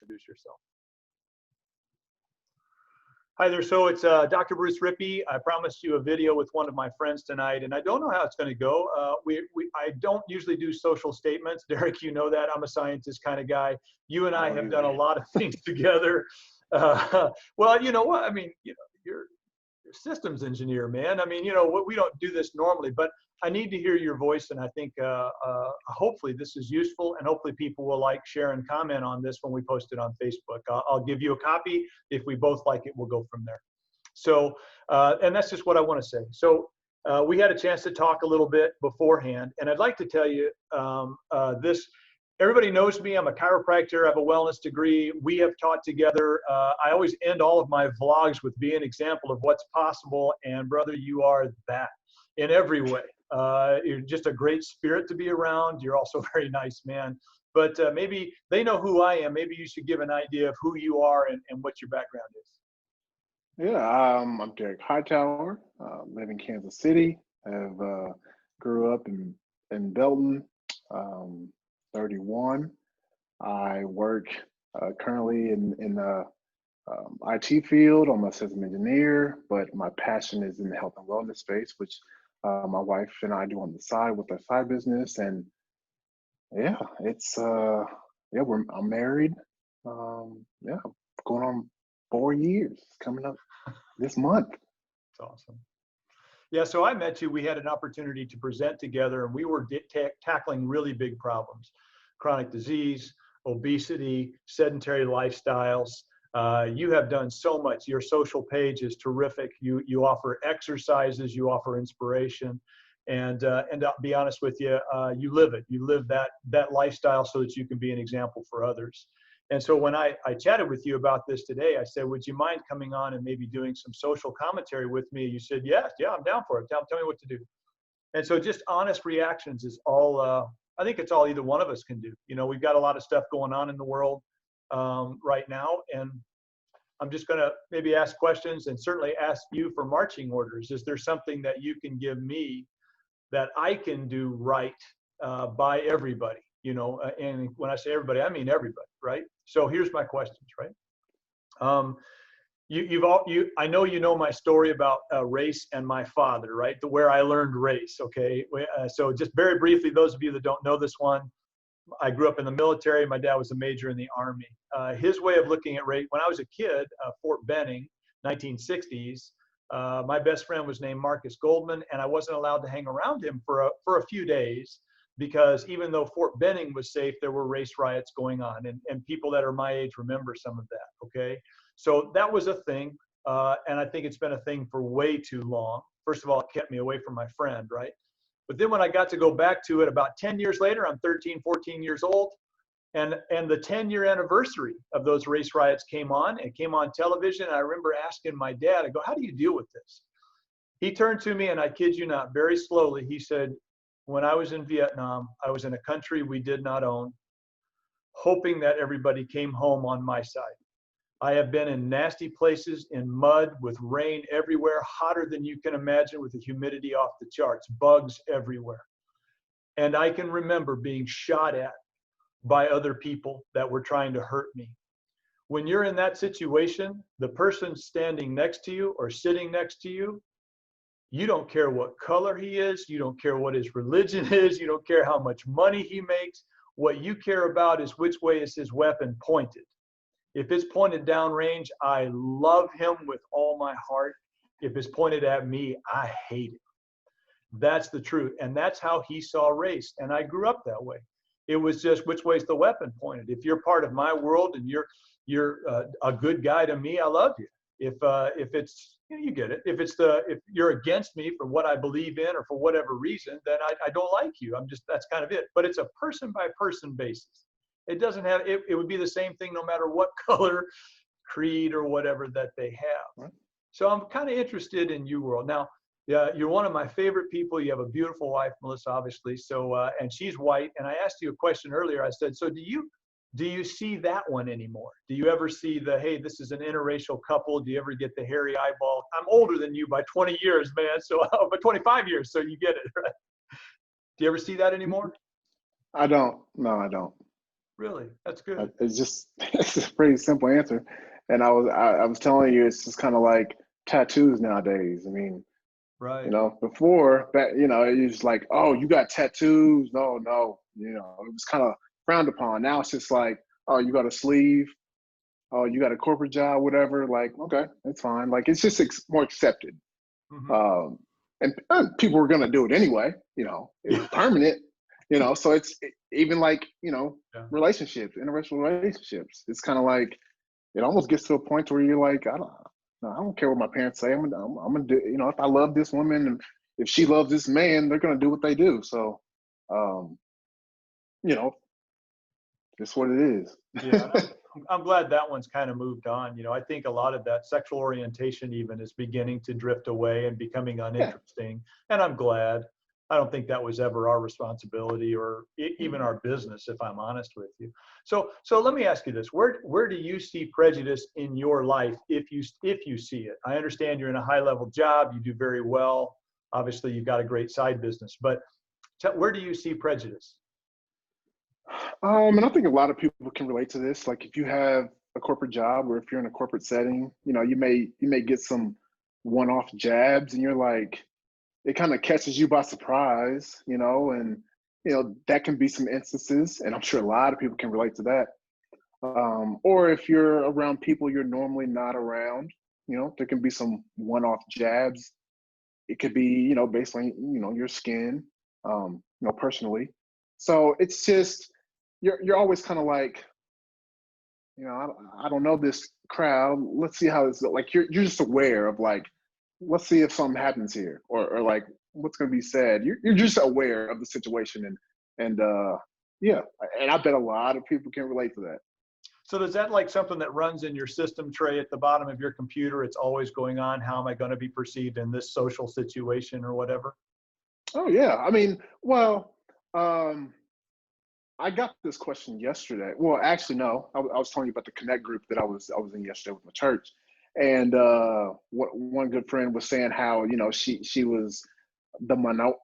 introduce yourself. Hi there. So it's Dr. Bruce Rippey. I promised you a video with one of my friends tonight, and I don't know how it's going to go. I don't usually do social statements. Derrick, you know that. I'm a scientist kind of guy. You and I have done a lot of things together. Well, you know what? I mean, you're systems engineer, man. I mean, we don't do this normally, but I need to hear your voice, and I think hopefully this is useful, and hopefully people will like, share, and comment on this when we post it on Facebook. I'll give you a copy. If we both like it, we'll go from there. So, and that's just what I want to say. So we had a chance to talk a little bit beforehand, and I'd like to tell you this. Everybody knows me. I'm a chiropractor. I have a wellness degree. We have taught together. I always end all of my vlogs with being an example of what's possible. And brother, you are that in every way. You're just a great spirit to be around. You're also a very nice man. But maybe they know who I am. Maybe you should give an idea of who you are and what your background is. Yeah, I'm Derrick Hightower. Live in Kansas City. I've grew up in Belton. 31. I work currently in the IT field. I'm a system engineer, but my passion is in the health and wellness space, which my wife and I do on the side with our side business. And yeah, it's I'm married. Yeah, going on 4 years coming up this month. It's awesome. Yeah, so I met you. We had an opportunity to present together, and we were tackling really big problems: chronic disease, obesity, sedentary lifestyles. You have done so much. Your social page is terrific. You offer exercises, you offer inspiration, and to be honest with you, you live it. You live that lifestyle so that you can be an example for others. And so when I chatted with you about this today, I said, would you mind coming on and maybe doing some social commentary with me? You said, yes, yeah, I'm down for it. Tell me what to do. And so just honest reactions is all, I think it's all either one of us can do. We've got a lot of stuff going on in the world right now. And I'm just going to maybe ask questions and certainly ask you for marching orders. Is there something that you can give me that I can do right by everybody? And when I say everybody, I mean everybody, right? So here's my questions, right? I know you know my story about race and my father, right? Where I learned race, okay? So just very briefly, those of you that don't know this one, I grew up in the military. My dad was a major in the Army. His way of looking at race, when I was a kid, Fort Benning, 1960s, my best friend was named Marcus Goldman, and I wasn't allowed to hang around him for a few days, because even though Fort Benning was safe, there were race riots going on, and people that are my age remember some of that, okay? So that was a thing, and I think it's been a thing for way too long. First of all, it kept me away from my friend, right? But then when I got to go back to it about 10 years later, I'm 13, 14 years old, and the 10-year anniversary of those race riots came on. It came on television, and I remember asking my dad, I go, how do you deal with this? He turned to me, and I kid you not, very slowly, he said, when I was in Vietnam, I was in a country we did not own, hoping that everybody came home on my side. I have been in nasty places, in mud, with rain everywhere, hotter than you can imagine, with the humidity off the charts, bugs everywhere. And I can remember being shot at by other people that were trying to hurt me. When you're in that situation, the person standing next to you or sitting next to you, you don't care what color he is, you don't care what his religion is, you don't care how much money he makes. What you care about is which way is his weapon pointed. If it's pointed downrange, I love him with all my heart. If it's pointed at me, I hate it. That's the truth. And that's how he saw race. And I grew up that way. It was just which way's the weapon pointed. If you're part of my world and you're a good guy to me, I love you. If it's, you get it. If you're against me for what I believe in or for whatever reason, then I don't like you. That's kind of it. But it's a person by person basis. It doesn't have, it would be the same thing no matter what color, creed, or whatever that they have. Right. So I'm kind of interested in you, world. Now, you're one of my favorite people. You have a beautiful wife, Melissa, obviously. So, and she's white. And I asked you a question earlier. I said, so do you see that one anymore? Do you ever see hey, this is an interracial couple? Do you ever get the hairy eyeball? I'm older than you by 20 years, man. So, but 25 years. So you get it, right? Do you ever see that anymore? I don't. No, I don't. Really? That's good. It's just it's a pretty simple answer. And I was telling you, it's just kind of like tattoos nowadays. I mean, Right. before that, it's like, oh, you got tattoos? No, no, it was kind of frowned upon. Now it's just like, oh, you got a sleeve? Oh, you got a corporate job, whatever. Like, okay, that's fine. Like, it's just more accepted. Hmm. Um, and people were gonna do it anyway. It's Yeah. permanent. So even like Yeah. relationships, interracial relationships. It's kind of like it almost gets to a point where you're like, no, I don't care what my parents say. I'm gonna do. If I love this woman and if she loves this man, they're gonna do what they do. So, um, you know, it's what it is. Yeah, and I'm glad that one's kind of moved on. I think a lot of that sexual orientation even is beginning to drift away and becoming Yeah. uninteresting. And I'm glad. I don't think that was ever our responsibility or even Mhm. our business, if I'm honest with you. So let me ask you this: where do you see prejudice in your life, if you see it? I understand you're in a high level job, you do very well. Obviously, you've got a great side business, but where do you see prejudice? And I think a lot of people can relate to this. Like if you have a corporate job or if you're in a corporate setting, you may get some one-off jabs, and you're like, it kind of catches you by surprise, and that can be some instances, and I'm sure a lot of people can relate to that. Or if you're around people you're normally not around, there can be some one-off jabs. It could be, based on your skin, personally. So it's just you're always kind of like, I don't know this crowd. Let's see how this goes. Like you're just aware of like, let's see if something happens here, or like what's going to be said. You're just aware of the situation, and yeah, and I bet a lot of people can relate to that. So does that like something that runs in your system tray at the bottom of your computer? It's always going on. How am I going to be perceived in this social situation or whatever? Oh yeah, I mean, well, um, I got this question yesterday. Well, actually, no. I was telling you about the Connect group that I was in yesterday with my church, and one good friend was saying how she was the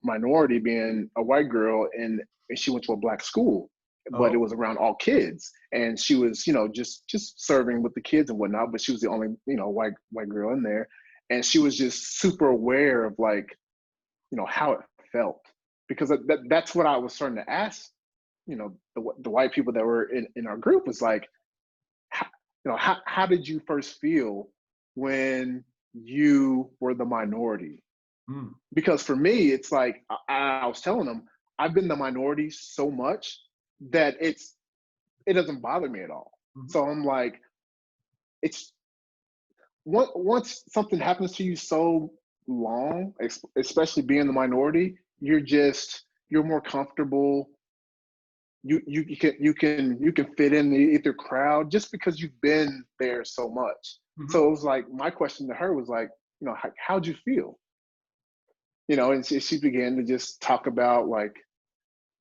minority, being a white girl, and she went to a black school, but it Oh, was around all kids, and she was just serving with the kids and whatnot. But she was the only white girl in there, and she was just super aware of like how it felt, because that's what I was starting to ask the white people that were in our group. Was like, how, how did you first feel when you were the minority? hmm. Because for me, it's like I was telling them, I've been the minority so much that it doesn't bother me at all. Hmm. So I'm like, it's once something happens to you so long, especially being the minority, you're more comfortable. You can fit in the either crowd just because you've been there so much. Hmm. So it was like, my question to her was like, how'd you feel? And she began to just talk about like,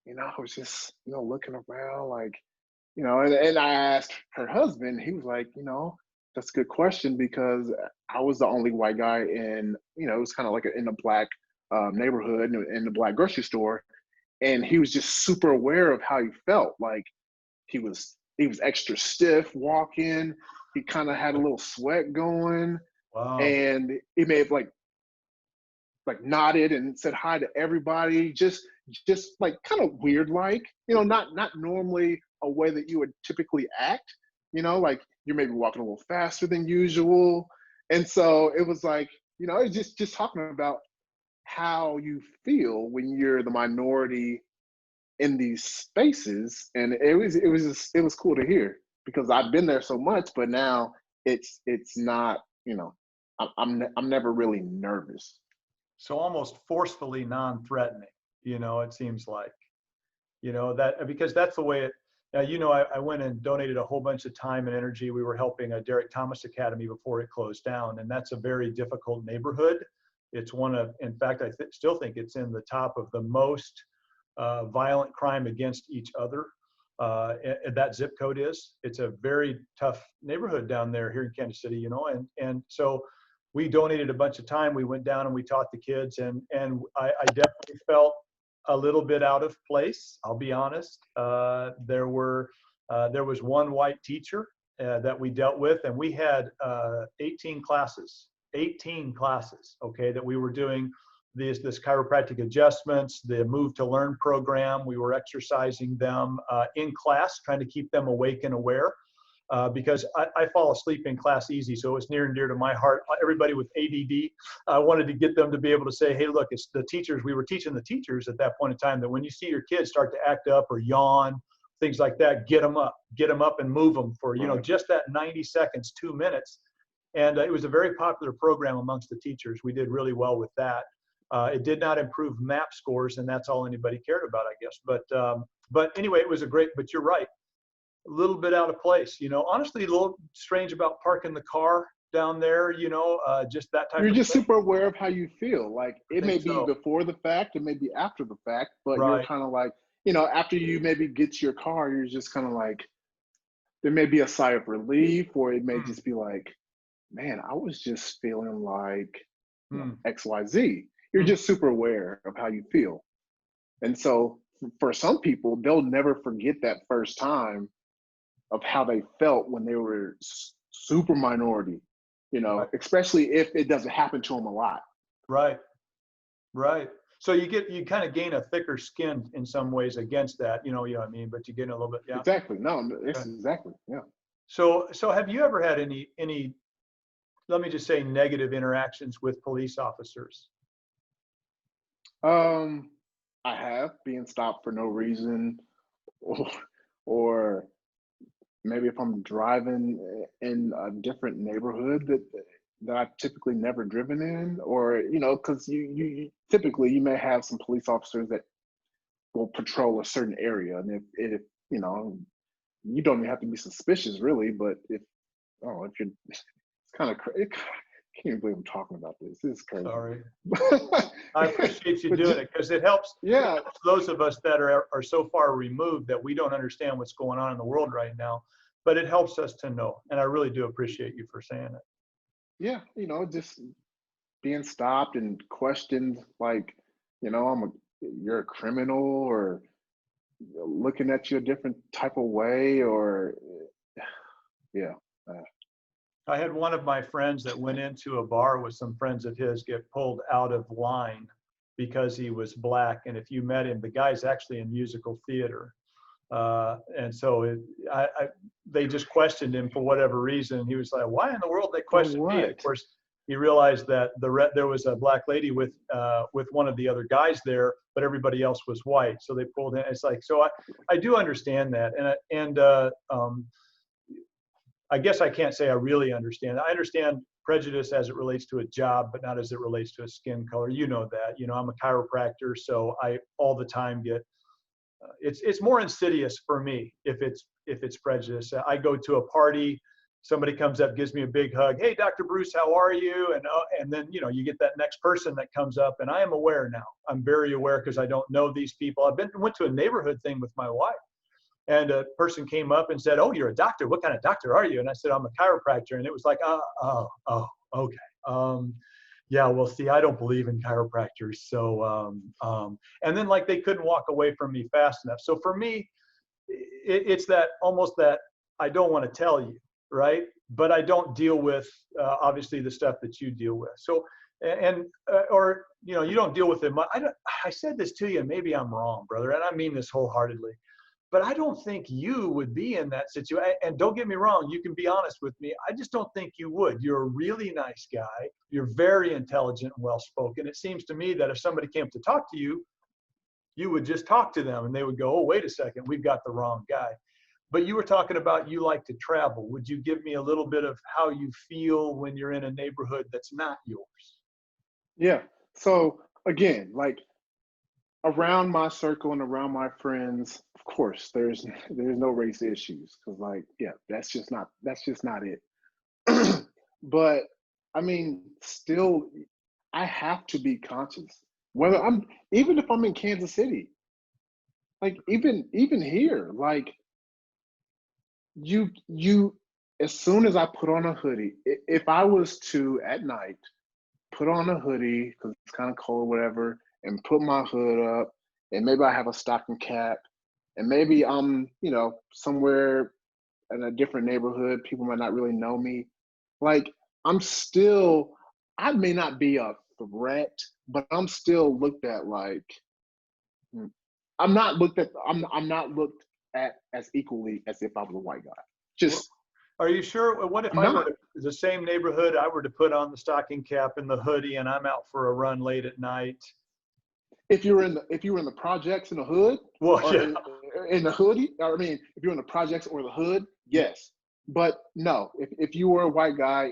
I was just looking around like, and I asked her husband. He was like, that's a good question, because I was the only white guy in, it was kind of like in a black neighborhood, in the black grocery store, and he was just super aware of how he felt. Like he was extra stiff walking. He kind of had a little sweat going, Wow. and he may have like nodded and said hi to everybody, just like kind of weird, like not normally a way that you would typically act. Like you're maybe walking a little faster than usual, and so it was like it's just talking about how you feel when you're the minority in these spaces, and it was cool to hear, because I've been there so much, but now it's not. I'm never really nervous. So almost forcefully non-threatening, it seems like, that because that's the way it, I went and donated a whole bunch of time and energy. We were helping a Derrick Thomas Academy before it closed down. And that's a very difficult neighborhood. It's one of, in fact, still think it's in the top of the most violent crime against each other. That zip code is. It's a very tough neighborhood down there here in Kansas City, and so we donated a bunch of time. We went down and we taught the kids, and I definitely felt a little bit out of place. I'll be honest. There were There was one white teacher that we dealt with, and we had 18 classes, okay, that we were doing this chiropractic adjustments, the Move to Learn program. We were exercising them in class, trying to keep them awake and aware. Because I fall asleep in class easy, so it's near and dear to my heart. Everybody with ADD, I wanted to get them to be able to say, hey, look, it's the teachers. We were teaching the teachers at that point in time that when you see your kids start to act up or yawn, things like that, get them up and move them for, just that 90 seconds, 2 minutes. And it was a very popular program amongst the teachers. We did really well with that. It did not improve MAP scores, and that's all anybody cared about, I guess. But anyway, it was but you're right. A little bit out of place, honestly, a little strange about parking the car down there, just that type You're of just thing. super aware of how you feel. Like it may be So. before the fact, it may be after the fact, but Right. you're kind of like, after you maybe get to your car, you're just kind of like, there may be a sigh of relief, or it may just be like, man, I was just feeling like XYZ. You're just super aware of how you feel. And so for some people, they'll never forget that first time of how they felt when they were super minority, Right. especially if it doesn't happen to them a lot. Right. So you kind of gain a thicker skin in some ways against that, you know what I mean, but you gain a little bit. Yeah. Exactly. No, it's Okay. exactly. Yeah. So have you ever had any, let me just say, negative interactions with police officers? I have being stopped for no reason, or, or maybe if I'm driving in a different neighborhood that I've typically never driven in, or because you typically you may have some police officers that will patrol a certain area, and if you don't even have to be suspicious really, but if you're, it's kind of crazy. I can't even believe I'm talking about this. This is crazy. Sorry. I appreciate you But doing it, because it helps. Yeah. It helps those of us that are so far removed that we don't understand what's going on in the world right now. But it helps us to know, and I really do appreciate you for saying it. Yeah, just being stopped and questioned, like, you're a criminal, or looking at you a different type of way, or yeah. I had one of my friends that went into a bar with some friends of his get pulled out of line because he was black. And if you met him, the guy's actually in musical theater. And so they just questioned him for whatever reason. He was like, why in the world they questioned me? And of course, he realized that there was a black lady with one of the other guys there, but everybody else was white. So they pulled in. It's like, so I do understand that. And I guess I can't say I really understand. I understand prejudice as it relates to a job, but not as it relates to a skin color. You know that. I'm a chiropractor, so I all the time get. It's more insidious for me if it's prejudice. I go to a party, somebody comes up, gives me a big hug. Hey, Dr. Bruce, how are you? And then you get that next person that comes up, and I am aware now. I'm very aware because I don't know these people. Went to a neighborhood thing with my wife. And a person came up and said, oh, you're a doctor. What kind of doctor are you? And I said, I'm a chiropractor. And it was like, oh, okay. Yeah, well, see, I don't believe in chiropractors. So, and then like they couldn't walk away from me fast enough. So for me, it's that almost that I don't want to tell you, right? But I don't deal with, obviously, the stuff that you deal with. So, or, you don't deal with it. I said this to you, and maybe I'm wrong, brother. And I mean this wholeheartedly. But I don't think you would be in that situation. And don't get me wrong, you can be honest with me. I just don't think you would. You're a really nice guy. You're very intelligent and well-spoken. It seems to me that if somebody came to talk to you, you would just talk to them and they would go, oh, wait a second, we've got the wrong guy. But you were talking about you like to travel. Would you give me a little bit of how you feel when you're in a neighborhood that's not yours? Yeah. So again, like, around my circle and around my friends, of course, there's no race issues, because, like, yeah, that's just not it. But I mean, still, I have to be conscious, whether even if I'm in Kansas City, like, even here, like, you as soon as I put on a hoodie, if I was to at night put on a hoodie because it's kind of cold, whatever, and put my hood up, and maybe I have a stocking cap, and maybe I'm, somewhere in a different neighborhood, people might not really know me. Like, I'm still, I may not be a threat, but I'm still looked at like, hmm, I'm not looked at as equally as if I was a white guy. Well, Just, are you sure? What if I'm I were not. to, the same neighborhood, I were to put on the stocking cap and the hoodie and I'm out for a run late at night? If you were in the projects in the hood, Well, or yeah, in the hoodie, I mean, if you're in the projects or the hood, yeah, yes. But no, if you were a white guy,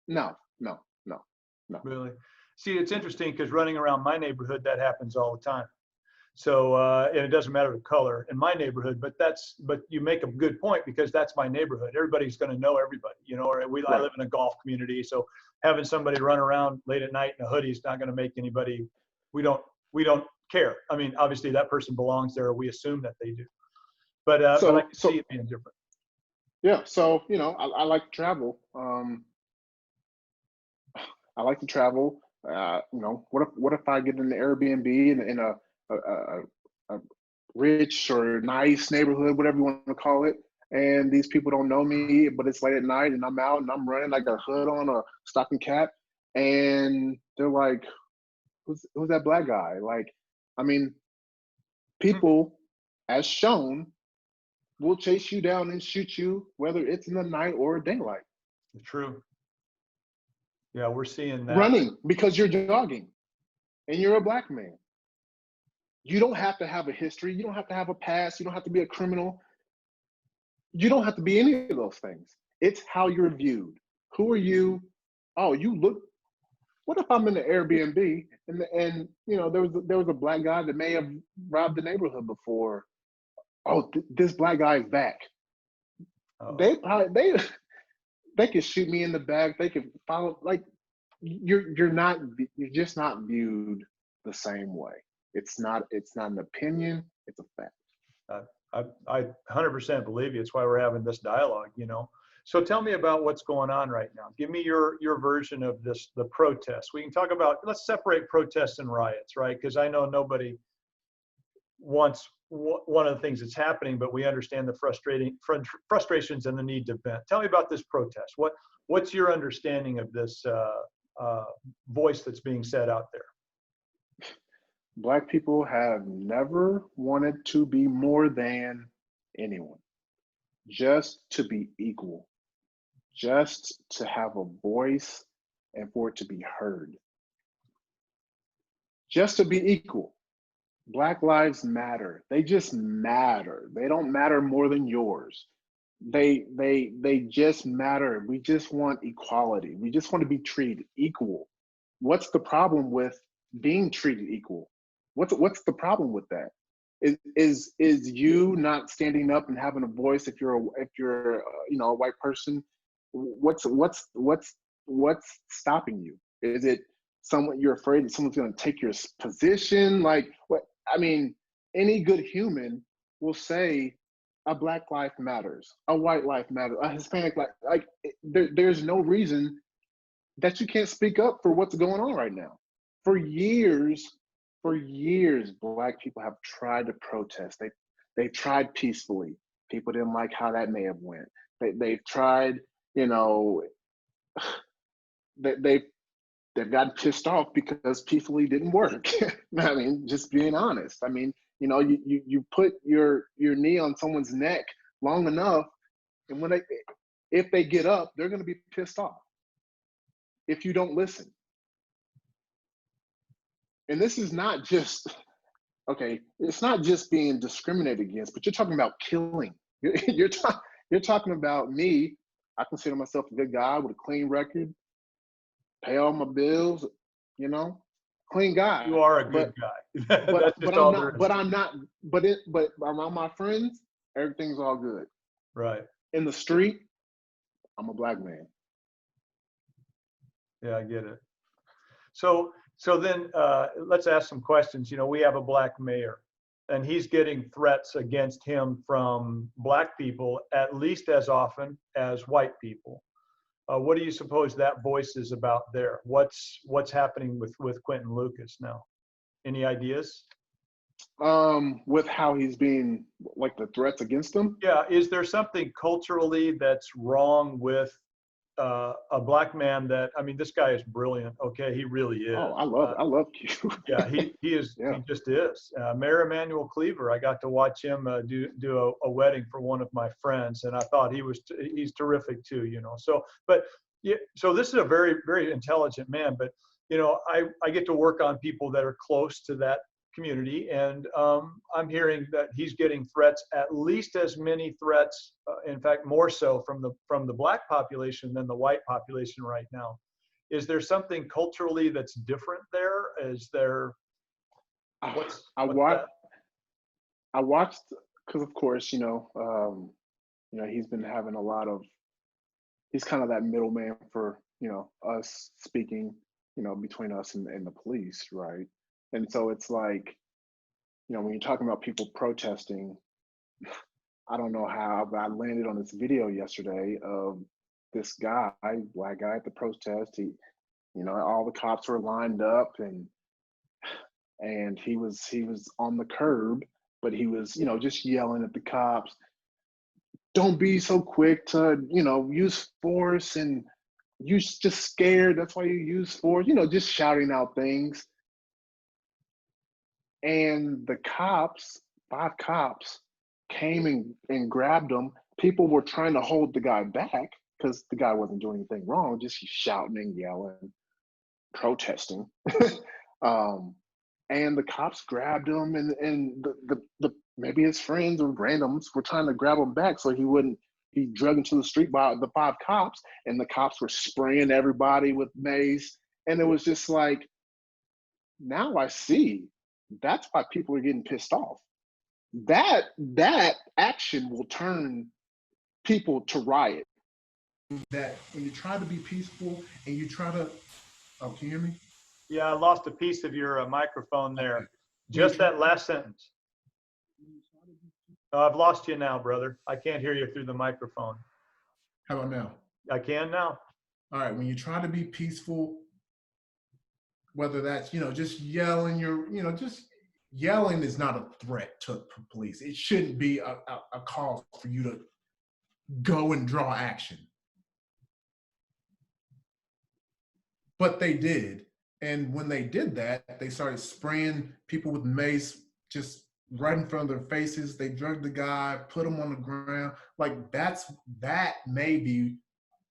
no, no, no, no. really. See, it's interesting because running around my neighborhood, that happens all the time. So, and it doesn't matter the color in my neighborhood, but you make a good point because that's my neighborhood. Everybody's going to know everybody, or I Right. live in a golf community. So having somebody run around late at night in a hoodie is not going to make anybody, we don't care. I mean, obviously that person belongs there. We assume that they do, but I So can see so it being different. yeah. So I like to travel. I like to travel. What if I get in the Airbnb in a rich or nice neighborhood, whatever you want to call it, and these people don't know me, but it's late at night and I'm out and I'm running, I got a hood on, a stocking cap, and they're like, "Who's that black guy?" Like, I mean, Hmm, people, as shown, will chase you down and shoot you, whether it's in the night or daylight, true. Yeah, we're seeing that. running because you're jogging and you're a black man. You don't have to have a history. You don't have to have a past. You don't have to be a criminal. You don't have to be any of those things. It's how you're viewed. Who are you? Oh, you look. What if I'm in the Airbnb and there was a black guy that may have robbed the neighborhood before? Oh, this black guy is back. Oh, They probably they could shoot me in the back. They could follow, like, you're just not viewed the same way. It's not an opinion. It's a fact. I, I 100% believe you. It's why we're having this dialogue. So tell me about what's going on right now. Give me your version of the protests. We can talk about, let's separate protests and riots, right? Because I know nobody wants one of the things that's happening, but we understand the frustrations and the need to vent. Tell me about this protest. What's your understanding of this voice that's being said out there? Black people have never wanted to be more than anyone, just to be equal, just to have a voice and for it to be heard, just to be equal. Black lives matter. They just matter. They don't matter more than yours. They just matter. We just want equality. We just want to be treated equal. What's the problem with being treated equal? What's the problem with that? Is you not standing up and having a voice if you're a white person? What's stopping you? Is it someone you're afraid that someone's going to take your position? Like, what? I mean, any good human will say a black life matters, a white life matters, a Hispanic life. Like, there's no reason that you can't speak up for what's going on right now. For years, for years, black people have tried to protest. They tried peacefully. People didn't like how that may have went. They've tried, you know, they've gotten pissed off because peacefully didn't work. I mean, just being honest. I mean, you put your knee on someone's neck long enough, and if they get up, they're going to be pissed off if you don't listen. And this is not just okay. It's not just being discriminated against, but you're talking about killing. You're talking about me. I consider myself a good guy with a clean record, pay all my bills, you know, clean guy. You are a But good guy. but That's but just I'm all there not. is But to it. I'm not. But around my friends, everything's all good. Right. In the street, I'm a black man. Yeah, I get it. So then let's ask some questions. We have a black mayor, and he's getting threats against him from black people at least as often as white people. What do you suppose that voice is about there? What's happening with Quentin Lucas now? Any ideas? With how he's being, like the threats against him. Yeah, is there something culturally that's wrong with a black man that, I mean, this guy is brilliant. Okay, he really Oh, is. I love Q. Yeah, he Yeah. just is. Mayor Emanuel Cleaver, I got to watch him do a wedding for one of my friends, and I thought he's terrific too. So but yeah, so this is a very very intelligent man. But I get to work on people that are close to that community, and I'm hearing that he's getting threats, at least as many threats, in fact more so from the black population than the white population right now. Is there something culturally that's different there? Is there I what's watched that? I watched because of course he's been having a lot of, he's kind of that middleman for us speaking, between us and the police, right? And so it's like, when you're talking about people protesting, I don't know how, but I landed on this video yesterday of this guy, black guy at the protest. All the cops were lined up, and he was on the curb, but he was, just yelling at the cops, "Don't be so quick to, use force, and you just scared. That's why you use force." Just shouting out things. And the cops, 5 cops, came and grabbed him. People were trying to hold the guy back because the guy wasn't doing anything wrong, just shouting and yelling, protesting. um, and the cops grabbed him, and the maybe his friends or randoms were trying to grab him back so he wouldn't be dragged into the street by the 5 cops. And the cops were spraying everybody with mace, and it was just like, now I see that's why people are getting pissed off. That action will turn people to riot. That when you try to be peaceful and you try to, oh, can you hear me? Yeah, I lost a piece of your microphone Okay. there. Just that last sentence. Oh, I've lost you now, brother. I can't hear you through the microphone. How about now? I can now. All right. When you try to be peaceful, whether that's, just yelling, just yelling is not a threat to police. It shouldn't be a cause for you to go and draw action. But they did. And when they did that, they started spraying people with mace just right in front of their faces. They drugged the guy, put him on the ground. Like that may be,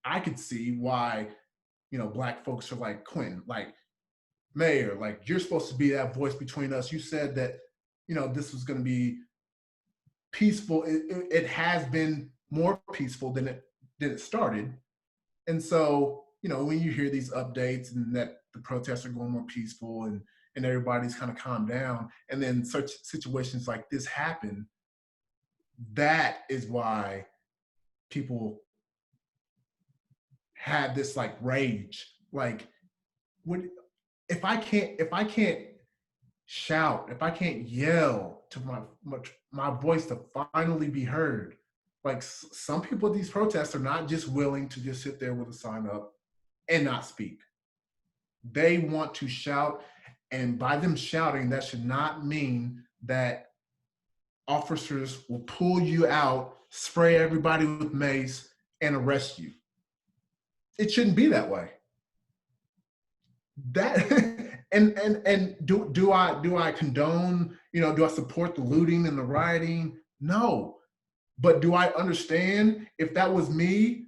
I could see why, black folks are like, Quentin, like, Mayor, like, you're supposed to be that voice between us. You said that, this was going to be peaceful. It has been more peaceful than it started. And so, when you hear these updates and that the protests are going more peaceful and everybody's kind of calmed down, and then such situations like this happen, that is why people had this like rage. Like, what if I can't shout, if I can't yell to my voice to finally be heard? Like, some people at these protests are not just willing to just sit there with a sign up and not speak. They want to shout, and by them shouting, that should not mean that officers will pull you out, spray everybody with mace, and arrest you. It shouldn't be that way. That and do I condone, do I support the looting and the rioting? No. But do I understand, if that was me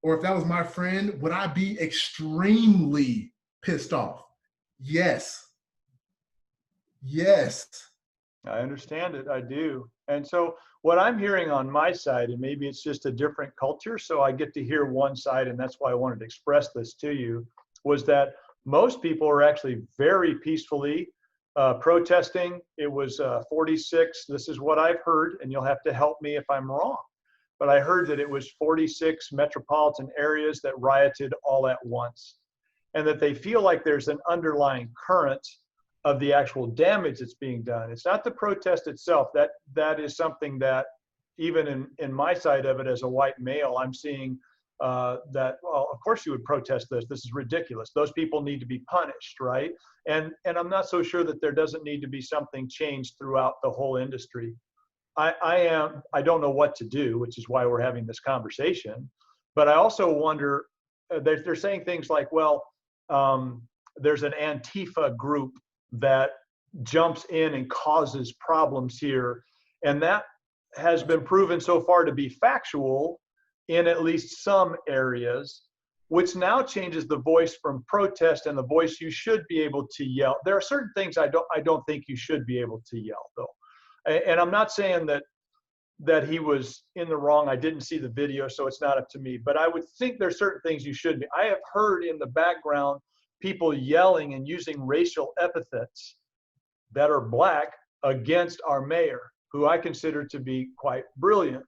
or if that was my friend, would I be extremely pissed off? Yes. Yes. I understand it. I do. And so what I'm hearing on my side, and maybe it's just a different culture, so I get to hear one side, and that's why I wanted to express this to you, was that most people are actually very peacefully protesting. It was 46. This is what I've heard, and you'll have to help me if I'm wrong. But I heard that it was 46 metropolitan areas that rioted all at once, and that they feel like there's an underlying current of the actual damage that's being done. It's not the protest itself. That is something that even in my side of it as a white male, I'm seeing that, well, of course you would protest this. This is ridiculous. Those people need to be punished, right? And I'm not so sure that there doesn't need to be something changed throughout the whole industry. I don't know what to do, which is why we're having this conversation. But I also wonder, they're saying things like, well, there's an Antifa group that jumps in and causes problems here. And that has been proven so far to be factual in at least some areas, which now changes the voice from protest and the voice you should be able to yell. There are certain things I don't think you should be able to yell, though. And I'm not saying that he was in the wrong. I didn't see the video, so it's not up to me. But I would think there's certain things you should be. I have heard in the background people yelling and using racial epithets that are Black against our mayor, who I consider to be quite brilliant.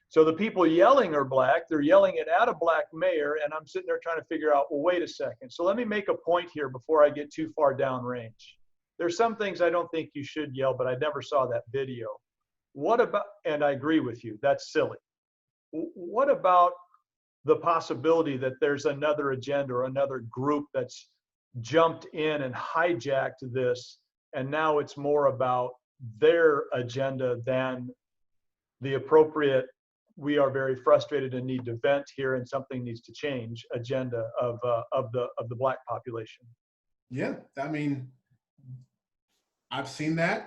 So the people yelling are Black. They're yelling it at a Black mayor, and I'm sitting there trying to figure out, well, wait a second. So let me make a point here before I get too far downrange. There's some things I don't think you should yell, but I never saw that video. What about, and I agree with you, that's silly. What about the possibility that there's another agenda or another group that's jumped in and hijacked this, and now it's more about their agenda than the appropriate, we are very frustrated and need to vent here and something needs to change agenda of the Black population? Yeah, I mean, I've seen that.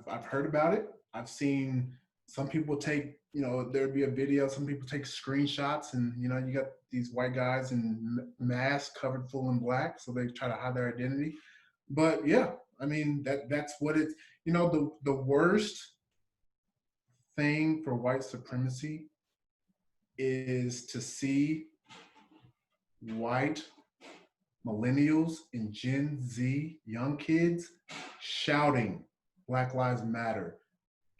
I've heard about it. I've seen some people take, there'd be a video, some people take screenshots and, you got these white guys in masks covered full in Black, so they try to hide their identity. But yeah, I mean, that's what it's, the worst thing for white supremacy is to see white millennials and Gen Z young kids shouting Black Lives Matter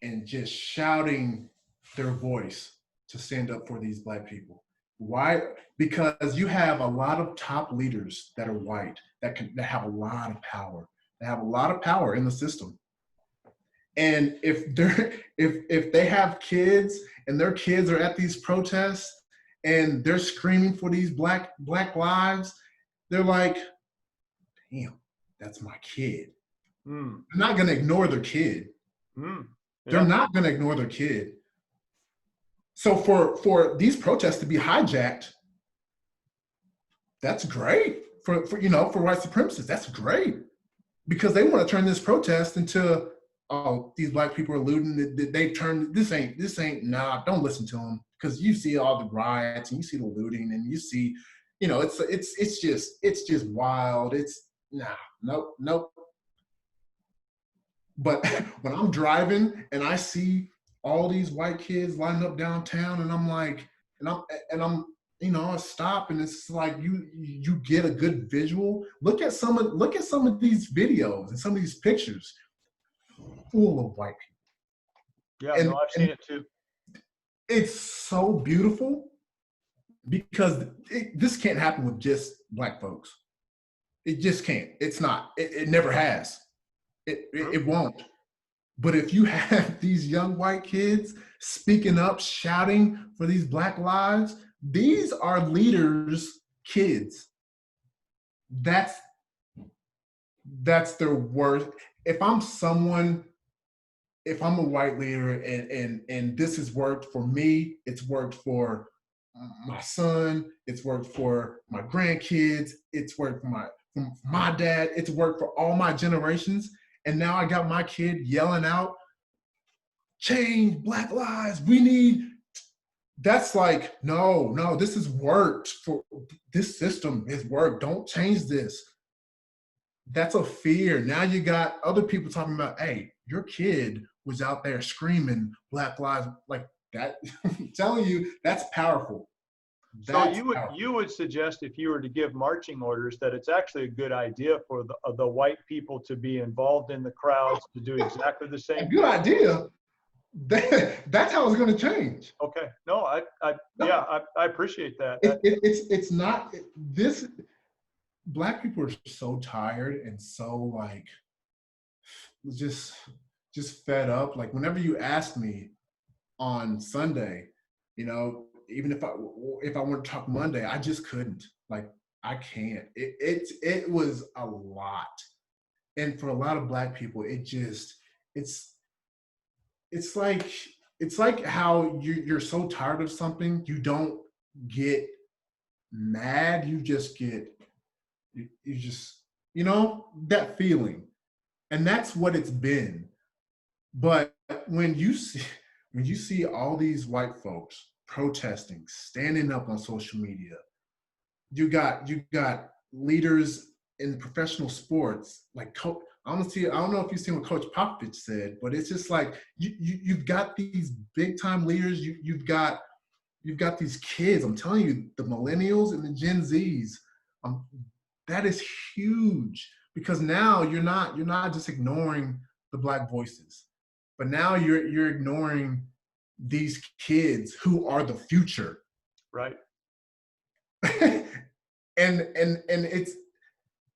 and just shouting their voice to stand up for these Black people. Why? Because you have a lot of top leaders that are white that have a lot of power. They have a lot of power in the system. And if they have kids and their kids are at these protests and they're screaming for these black lives, they're like, damn, that's my kid. Mm. They're not going to ignore their kid. Mm. Yeah. They're not going to ignore their kid. So for these protests to be hijacked, that's great for white supremacists. That's great because they want to turn this protest into, oh, these Black people are looting. They turned this ain't. Nah, don't listen to them because you see all the riots and you see the looting and you see, it's just wild. It's nope. But when I'm driving and I see all these white kids lining up downtown, and I'm like, I stop, and it's like you get a good visual. Look at some of these videos and some of these pictures, full of white people. Yeah, I've seen it too. It's so beautiful because this can't happen with just Black folks. It just can't. It's not. It never has. It won't. But if you have these young white kids speaking up, shouting for these Black lives, these are leaders' kids. That's their worth. If I'm a white leader and this has worked for me, it's worked for my son, it's worked for my grandkids, it's worked for my dad, it's worked for all my generations. And now I got my kid yelling out, change, Black lives, we need. That's like, no, this has worked. This system has worked. Don't change this. That's a fear. Now you got other people talking about, hey, your kid was out there screaming Black lives like that. I'm telling you, that's powerful. So you would suggest, if you were to give marching orders, that it's actually a good idea for the white people to be involved in the crowds to do exactly the same. A good idea. That's how it's going to change. Okay. No, I appreciate that. It's not this. Black people are so tired and so like just fed up. Like whenever you ask me on Sunday, even if I want to talk Monday, I just couldn't. Like, I can't. It was a lot. And for a lot of Black people, it's it's like it's like how you're so tired of something, you don't get mad, you just get you just that feeling. And that's what it's been. But when you see all these white folks protesting, standing up on social media, you got leaders in professional sports like coach. Honestly, I don't know if you've seen what Coach Popovich said, but it's just like you've got these big time leaders. You've got these kids. I'm telling you, the millennials and the Gen Zs. Um, that is huge because now you're not just ignoring the Black voices, but now you're ignoring these kids who are the future. Right. And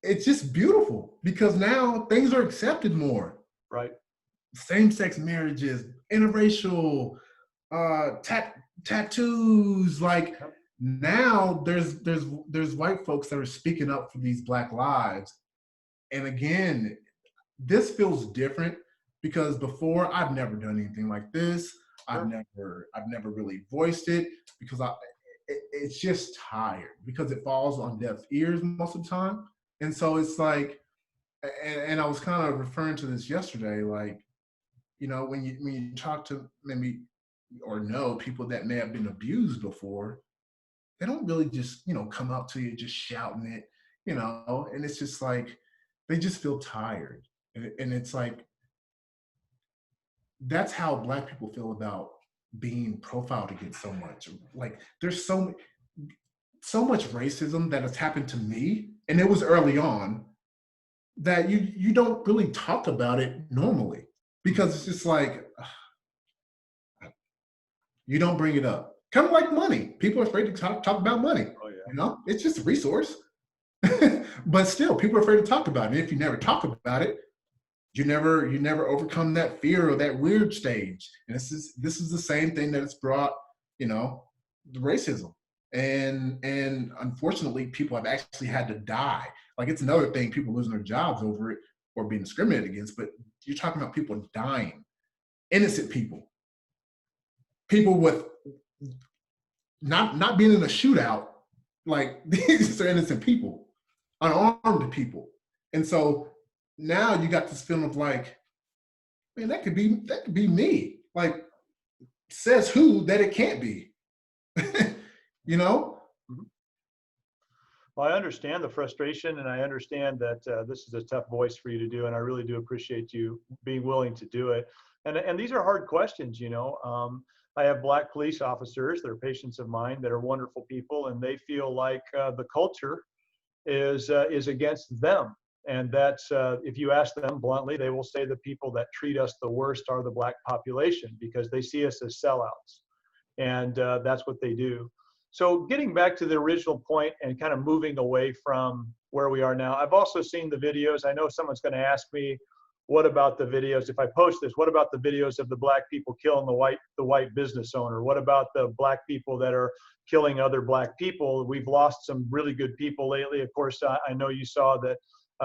it's just beautiful because now things are accepted more. Right. Same-sex marriages, interracial, tattoos. Like now, there's white folks that are speaking up for these Black lives. And again, this feels different because before I've never done anything like this. Sure. I've never really voiced it because it's just tired because it falls on deaf ears most of the time. And so it's like, and I was kind of referring to this yesterday, like, when you talk to maybe or know people that may have been abused before, they don't really just, come up to you just shouting it, and it's just like, they just feel tired. And it's like, that's how Black people feel about being profiled against so much. Like there's so much racism that has happened to me, and it was early on, that you don't really talk about it normally because it's just like you don't bring it up. Kind of like money. People are afraid to talk about money. Oh yeah. It's just a resource. But still, people are afraid to talk about it. And if you never talk about it, you never overcome that fear or that weird stage. And this is the same thing that it's brought, the racism. And unfortunately, people have actually had to die. Like, it's another thing, people losing their jobs over it or being discriminated against, but you're talking about people dying, innocent people with not being in a shootout. Like, these are innocent people, unarmed people. And so now you got this feeling of like, man, that could be me. Like, says who that it can't be? Well, I understand the frustration, and I understand that this is a tough voice for you to do, and I really do appreciate you being willing to do it. And these are hard questions, I have Black police officers, they're patients of mine that are wonderful people, and they feel like the culture is against them. And that's, if you ask them bluntly, they will say the people that treat us the worst are the Black population because they see us as sellouts. And that's what they do. So getting back to the original point and kind of moving away from where we are now, I've also seen the videos. I know someone's going to ask me, what about the videos? If I post this, what about the videos of the Black people killing the white business owner? What about the Black people that are killing other Black people? We've lost some really good people lately. Of course, I know you saw that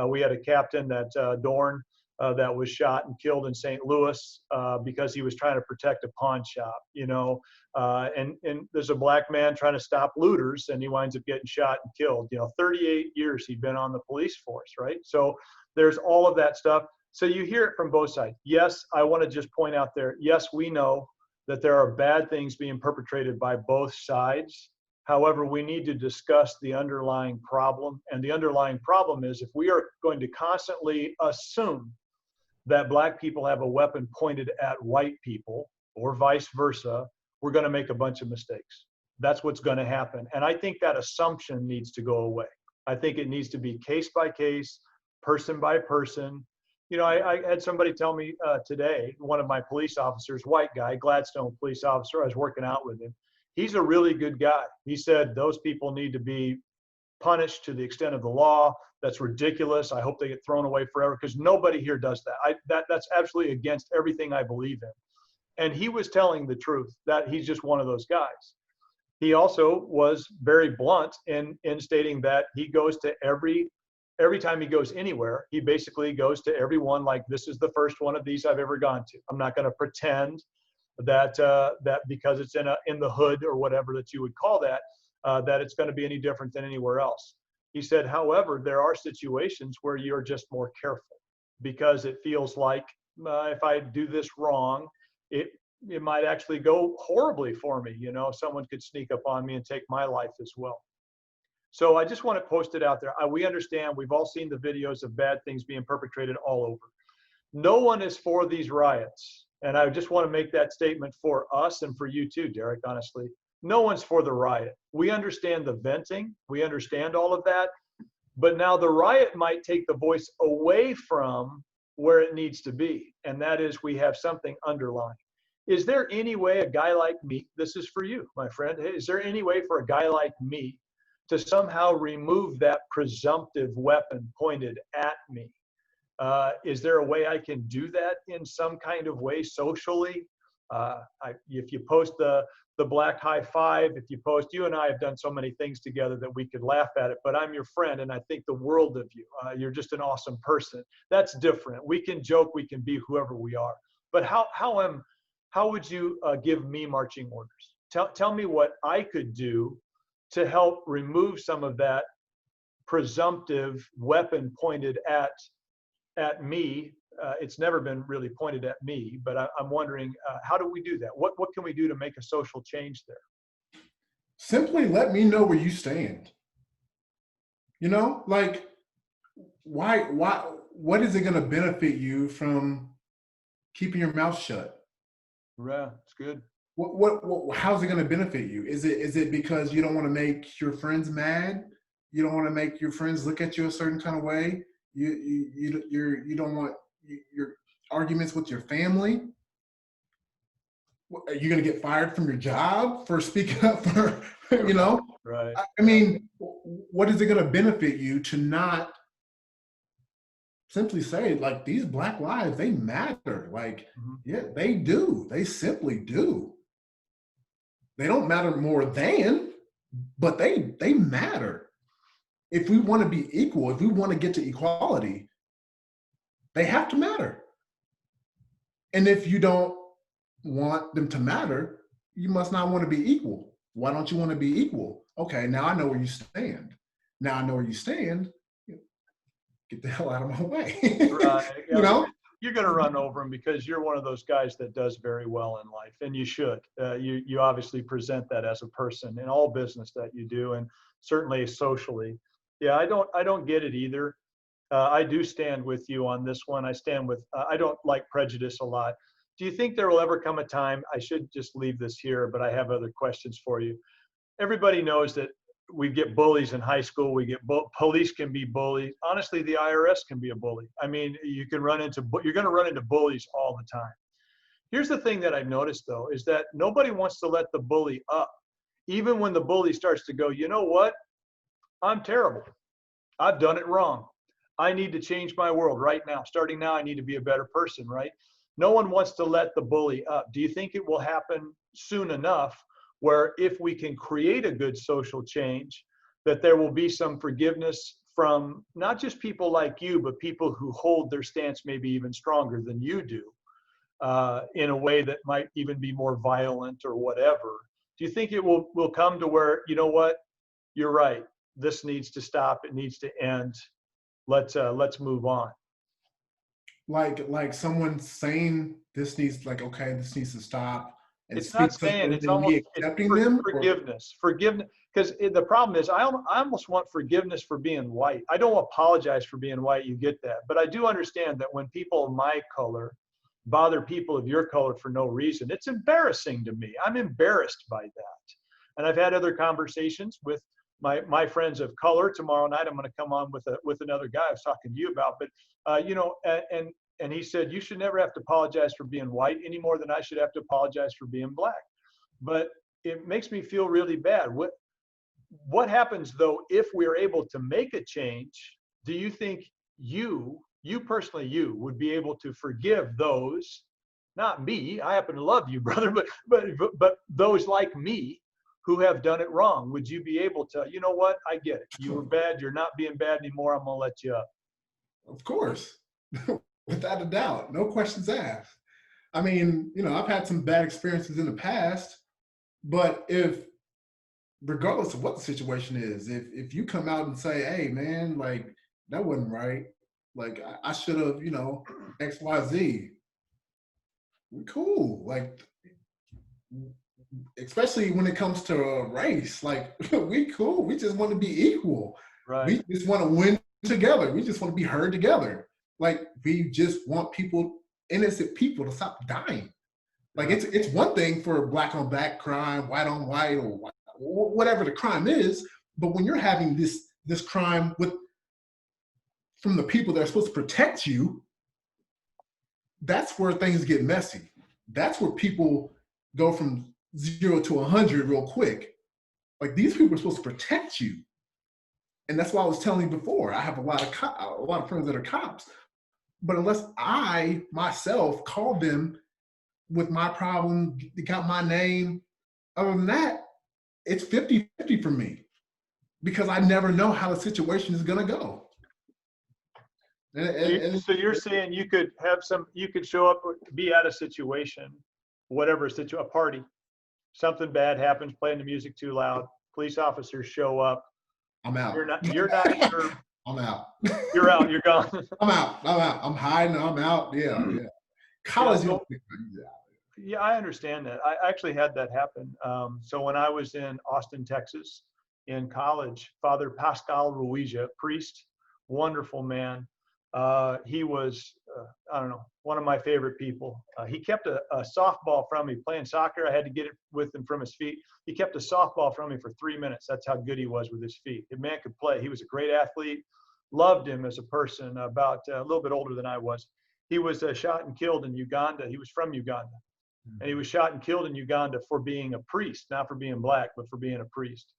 we had a captain, that Dorn, that was shot and killed in St. Louis because he was trying to protect a pawn shop, and there's a Black man trying to stop looters, and he winds up getting shot and killed. 38 years he'd been on the police force, right? So there's all of that stuff. So you hear it from both sides. Yes, I want to just point out there, yes, we know that there are bad things being perpetrated by both sides. However, we need to discuss the underlying problem. And the underlying problem is, if we are going to constantly assume that Black people have a weapon pointed at white people or vice versa, we're going to make a bunch of mistakes. That's what's going to happen. And I think that assumption needs to go away. I think it needs to be case by case, person by person. I had somebody tell me today, one of my police officers, white guy, Gladstone police officer, I was working out with him. He's a really good guy. He said those people need to be punished to the extent of the law. That's ridiculous. I hope they get thrown away forever, because nobody here does that. That's absolutely against everything I believe in. And he was telling the truth, that he's just one of those guys. he also was very blunt in stating that he goes to every time he goes anywhere, he basically goes to everyone like, this is the first one of these I've ever gone to. I'm not going to pretend that that because it's in the hood or whatever that you would call that, that it's going to be any different than anywhere else. He said, however, there are situations where you're just more careful because it feels like if I do this wrong, it it might actually go horribly for me. You know, someone could sneak up on me and take my life as well. So I just want to post it out there. We understand, we've all seen the videos of bad things being perpetrated all over. No one is for these riots. And I just want to make that statement for us and for you too, Derrick, honestly. No one's for the riot. We understand the venting. We understand all of that. But now the riot might take the voice away from where it needs to be. And that is, we have something underlying. Is there any way a guy like me, this is for you, my friend, is there any way for a guy like me to somehow remove that presumptive weapon pointed at me? Is there a way I can do that in some kind of way socially? If you post the black high five, if you post, you and I have done so many things together that we could laugh at it, but I'm your friend and I think the world of you. You're just an awesome person. That's different. We can joke, we can be whoever we are. But how would you give me marching orders? Tell me what I could do to help remove some of that presumptive weapon pointed at me. It's never been really pointed at me, but I'm wondering, how do we do that? What can we do to make a social change there? Simply let me know where you stand. You know, like, what is it going to benefit you from keeping your mouth shut? Yeah, it's good. How's it going to benefit you? Is it because you don't want to make your friends mad? You don't want to make your friends look at you a certain kind of way? You don't want your arguments with your family? Are you going to get fired from your job for speaking up for, you know? Right. I mean, what is it going to benefit you to not simply say, like, these Black lives, they matter? Like, yeah, they do. They simply do. They don't matter more than, but they matter. If we want to be equal, if we want to get to equality, they have to matter. And if you don't want them to matter, you must not want to be equal. Why don't you want to be equal? Okay, now I know where you stand. Now I know where you stand. Get the hell out of my way. Right. You know? You're going to run over them because you're one of those guys that does very well in life, and you should. You obviously present that as a person in all business that you do, and certainly socially. Yeah, I don't get it either. I do stand with you on this one. I stand with. I don't like prejudice a lot. Do you think there will ever come a time? I should just leave this here, but I have other questions for you. Everybody knows that we get bullies in high school. We get police can be bullies. Honestly, the IRS can be a bully. I mean, you're going to run into bullies all the time. Here's the thing that I've noticed though, is that nobody wants to let the bully up. Even when the bully starts to go, you know what? I'm terrible. I've done it wrong. I need to change my world right now. Starting now, I need to be a better person, right? No one wants to let the bully up. Do you think it will happen soon enough where if we can create a good social change, that there will be some forgiveness from not just people like you, but people who hold their stance maybe even stronger than you do, in a way that might even be more violent or whatever? Do you think it will come to where, you know what, you're right, this needs to stop, it needs to end, let's move on? Like someone saying this needs, like, okay, this needs to stop, and It's not speaks up, saying, and it's then me almost accepting them? forgiveness, because the problem is I almost want forgiveness for being white. I don't apologize for being white, you get that, but I do understand that when people of my color bother people of your color for no reason, it's embarrassing to me. I'm embarrassed by that. And I've had other conversations with my friends of color. Tomorrow night I'm going to come on with another guy I was talking to you about, but you know, and he said, you should never have to apologize for being white any more than I should have to apologize for being black. But it makes me feel really bad. What happens though if we're able to make a change? Do you think you personally, you would be able to forgive those, not me, I happen to love you, brother, but those like me who have done it wrong? Would you be able to, you know what, I get it. You were bad. You're not being bad anymore. I'm going to let you up. Of course, without a doubt, no questions asked. I mean, you know, I've had some bad experiences in the past, but regardless of what the situation is, if you come out and say, hey man, like that wasn't right, like I should have, you know, XYZ, we cool. Like, especially when it comes to race, like we cool. We just want to be equal. Right. We just want to win together. We just want to be heard together. Like we just want people, innocent people, to stop dying. Like it's one thing for black on black crime, white on white, or whatever the crime is, but when you're having this crime from the people that are supposed to protect you, that's where things get messy. That's where people go from 0 to 100 real quick. Like these people are supposed to protect you, and that's why I was telling you before. I have a lot of friends that are cops, but unless I myself called them with my problem, got my name, other than that, it's 50-50 for me, because I never know how the situation is going to go. So you're saying you could show up, be at a situation, whatever a party, something bad happens, playing the music too loud, police officers show up. I'm out. You're not sure. I'm out. You're out. You're gone. I'm out. I'm hiding. I'm out. Yeah. College. Yeah, I understand that. I actually had that happen. So when I was in Austin, Texas, in college, Father Pascal Ruiza, priest, wonderful man. He was, I don't know, one of my favorite people. He kept a softball from me playing soccer. I had to get it with him from his feet. He kept a softball from me for 3 minutes. That's how good he was with his feet. The man could play. He was a great athlete. Loved him as a person, about a little bit older than I was. He was shot and killed in Uganda. He was from Uganda. And he was shot and killed in Uganda for being a priest, not for being black, but for being a priest.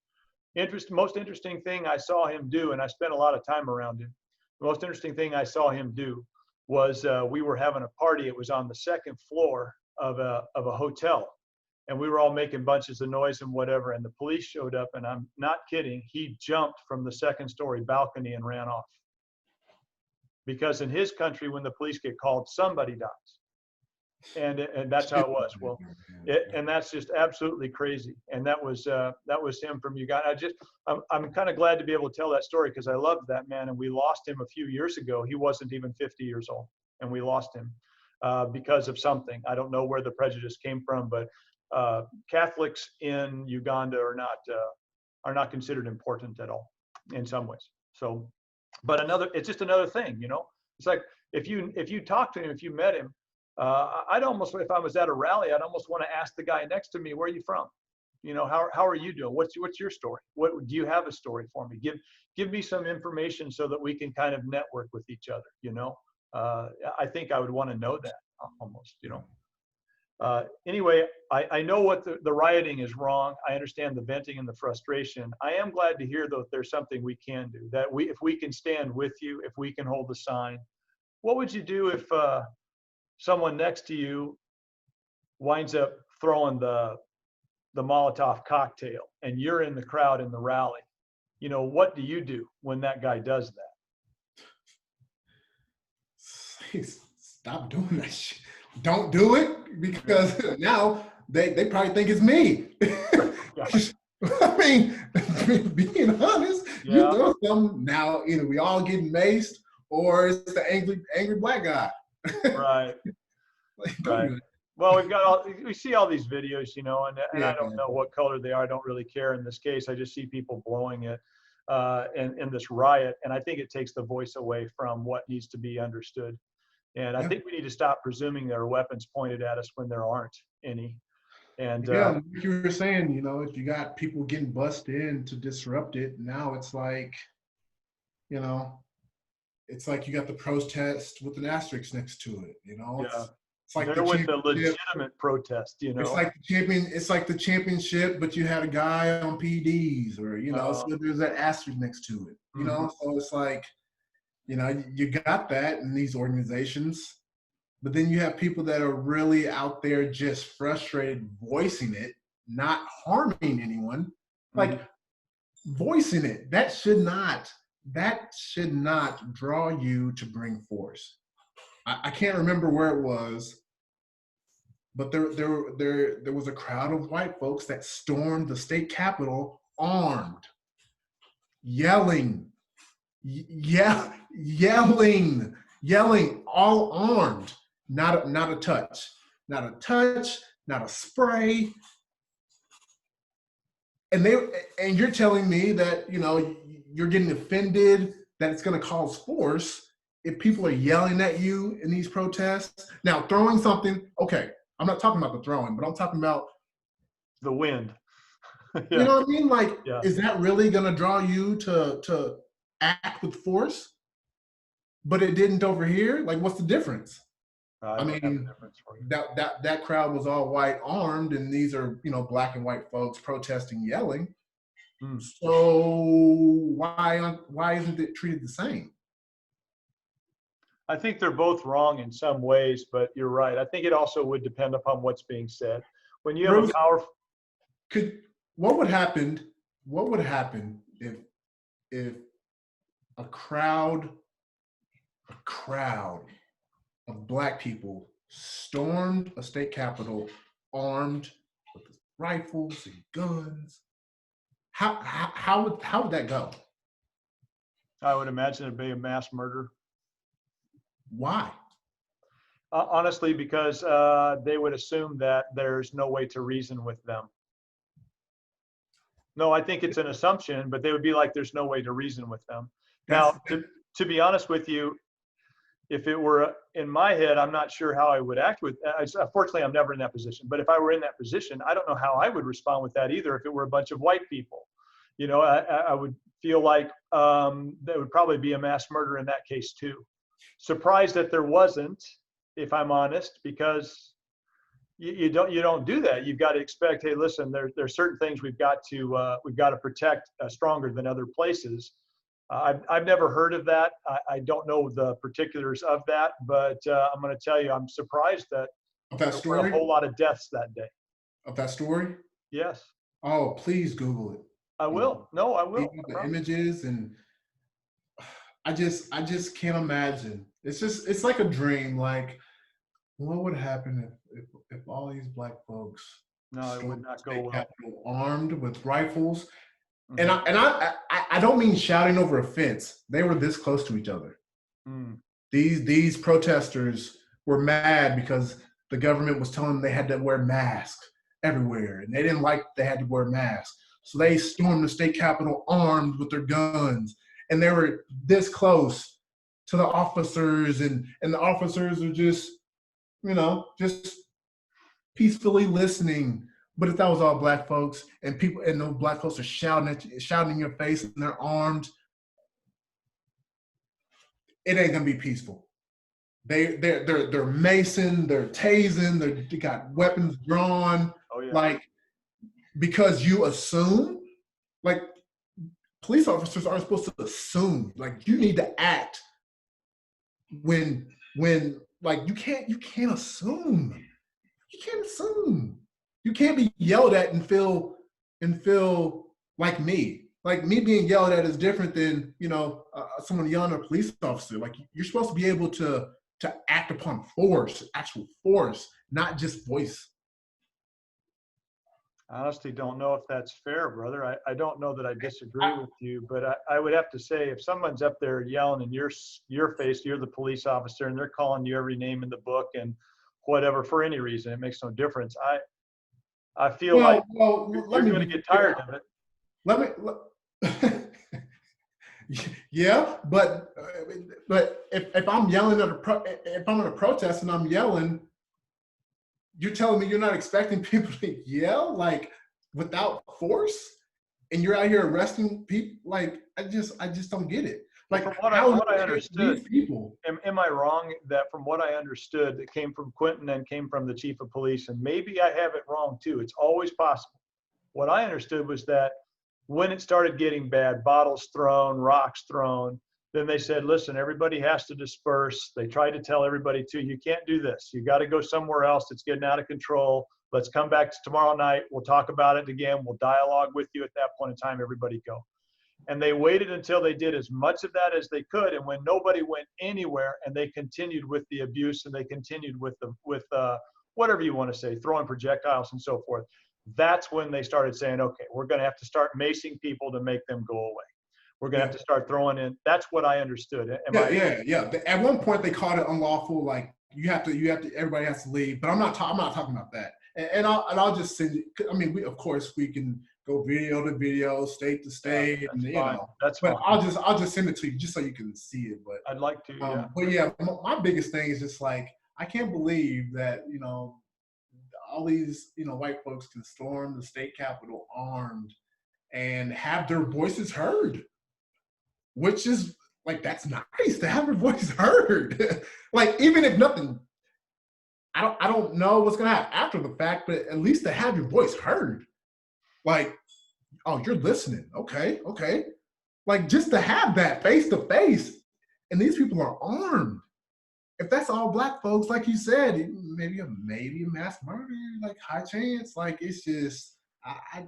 Most interesting thing I saw him do, and I spent a lot of time around him. The most interesting thing I saw him do was we were having a party. It was on the second floor of a hotel, and we were all making bunches of noise and whatever. And the police showed up, and I'm not kidding. He jumped from the second story balcony and ran off. Because in his country, when the police get called, somebody dies. And that's how it was. Well, and that's just absolutely crazy. And that was him from Uganda. I'm kind of glad to be able to tell that story, because I loved that man, and we lost him a few years ago. He wasn't even 50 years old, and we lost him because of something. I don't know where the prejudice came from, but Catholics in Uganda are not considered important at all in some ways. So, but it's just another thing, you know. It's like if you talk to him, if you met him. I'd almost, if I was at a rally, I'd almost want to ask the guy next to me, where are you from? You know, how are you doing? What's your story? What do you have a story for me? Give me some information so that we can kind of network with each other. You know, I think I would want to know that almost. You know. Anyway, I know what the rioting is wrong. I understand the venting and the frustration. I am glad to hear, though, that there's something we can do. That if we can stand with you, if we can hold the sign. What would you do if someone next to you winds up throwing the Molotov cocktail and you're in the crowd in the rally? You know, what do you do when that guy does that? Stop doing that shit. Don't do it, because now they probably think it's me. I mean, being honest, you throw something, now either we all getting maced or it's the angry black guy. Right. Right. Well, we see all these videos, you know, and I don't know what color they are. I don't really care in this case. I just see people blowing it in this riot. And I think it takes the voice away from what needs to be understood. And I think we need to stop presuming there are weapons pointed at us when there aren't any. And like you were saying, you know, if you got people getting bussed in to disrupt it, now it's like, you know, it's like you got the protest with an asterisk next to it, you know. It's like they're with the legitimate protest, you know. It's like the championship, but you had a guy on PDs, or you know, so there's that asterisk next to it, you know. So it's like, you know, you got that in these organizations, but then you have people that are really out there just frustrated, voicing it, not harming anyone, like voicing it, that should not draw you to bring force. I can't remember where it was, but there was a crowd of white folks that stormed the state capitol armed, yelling, yelling, all armed, not a touch, not a spray. And you're telling me that, you know, you're getting offended that it's going to cause force if people are yelling at you in these protests. Now, throwing something, okay, I'm not talking about the throwing, but I'm talking about the wind. You know what I mean? Like, yeah. Is that really going to draw you to act with force? But it didn't over here. Like, what's the difference? I mean, that crowd was all white armed, and these are, you know, black and white folks protesting, yelling. So why isn't it treated the same? I think they're both wrong in some ways, but you're right. I think it also would depend upon what's being said. When you have a powerful, what would happen if a crowd of black people stormed a state capitol armed with rifles and guns? How would that go? I would imagine it'd be a mass murder. Why? Honestly, because they would assume that there's no way to reason with them. No, I think it's an assumption, but they would be like, there's no way to reason with them. Now, to be honest with you, if it were in my head, I'm not sure how I would act with. Unfortunately, I'm never in that position. But if I were in that position, I don't know how I would respond with that either. If it were a bunch of white people, you know, I would feel like there would probably be a mass murder in that case too. Surprised that there wasn't, if I'm honest, because you don't do that. You've got to expect, hey, listen, there's certain things we've got to protect stronger than other places. I've never heard of that. I don't know the particulars of that, but I'm going to tell you, I'm surprised that there were a whole lot of deaths that day. Of that story? Yes. Oh, please Google it. I will. No, I will. The images, and I just can't imagine. It's like a dream. Like, what would happen if all these black folks it would not go well. Armed with rifles? And I don't mean shouting over a fence. They were this close to each other. These protesters were mad because the government was telling them they had to wear masks everywhere, and they didn't like they had to wear masks. So they stormed the state capitol armed with their guns, and they were this close to the officers, and the officers are just, you know, just peacefully listening. But if that was all black folks, and those black folks are shouting in your face, and they're armed, it ain't gonna be peaceful. They're macing, they're tasing, they got weapons drawn. Oh, yeah. Like, because you assume, like, police officers aren't supposed to assume. Like, you need to act when like you can't assume. You can't assume. You can't be yelled at and feel like me. Like, me being yelled at is different than, you know, someone yelling at a police officer. Like, you're supposed to be able to act upon force, actual force, not just voice. I honestly don't know if that's fair, brother. I don't know that I disagree with you, but I would have to say, if someone's up there yelling in your face, you're the police officer, and they're calling you every name in the book and whatever for any reason, it makes no difference. I feel like you're going to get tired of it. Yeah, but if I'm yelling if I'm in a protest and I'm yelling, you're telling me you're not expecting people to yell, like, without force, and you're out here arresting people? Like, I just don't get it. Like, from what I understood, am I wrong that from what I understood, it came from Quentin and came from the chief of police, and maybe I have it wrong too. It's always possible. What I understood was that when it started getting bad, bottles thrown, rocks thrown, then they said, listen, everybody has to disperse. They tried to tell everybody too, you can't do this. You got to go somewhere else. It's getting out of control. Let's come back to tomorrow night. We'll talk about it again. We'll dialogue with you at that point in time. Everybody go. And they waited until they did as much of that as they could. And when nobody went anywhere, and they continued with the abuse, and they continued with whatever you want to say, throwing projectiles and so forth, that's when they started saying, okay, we're going to have to start macing people to make them go away. We're going to have to start throwing in. That's what I understood. Yeah. At one point, they called it unlawful. Like you have to. Everybody has to leave. But I'm not talking about that. And I'll just send you. I mean, we can go video to video, state to state, that's and you fine. know. That's but fine. I'll just send it to you just so you can see it. But I'd like to. Yeah. But yeah, my biggest thing is just like I can't believe that all these white folks can storm the state capitol armed and have their voices heard, which is like that's nice to have your voice heard. Like even if nothing. I don't know what's gonna happen after the fact, but at least to have your voice heard. Like, oh, you're listening. Okay. Like just to have that face to face, and these people are armed. If that's all black folks, like you said, maybe a mass murder, like high chance. Like it's just, I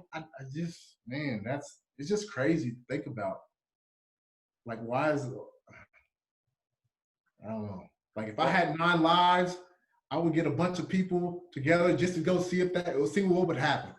just, man, it's just crazy to think about. Like, why is I don't know. Like if I had 9 lives, I would get a bunch of people together just to go see see what would happen.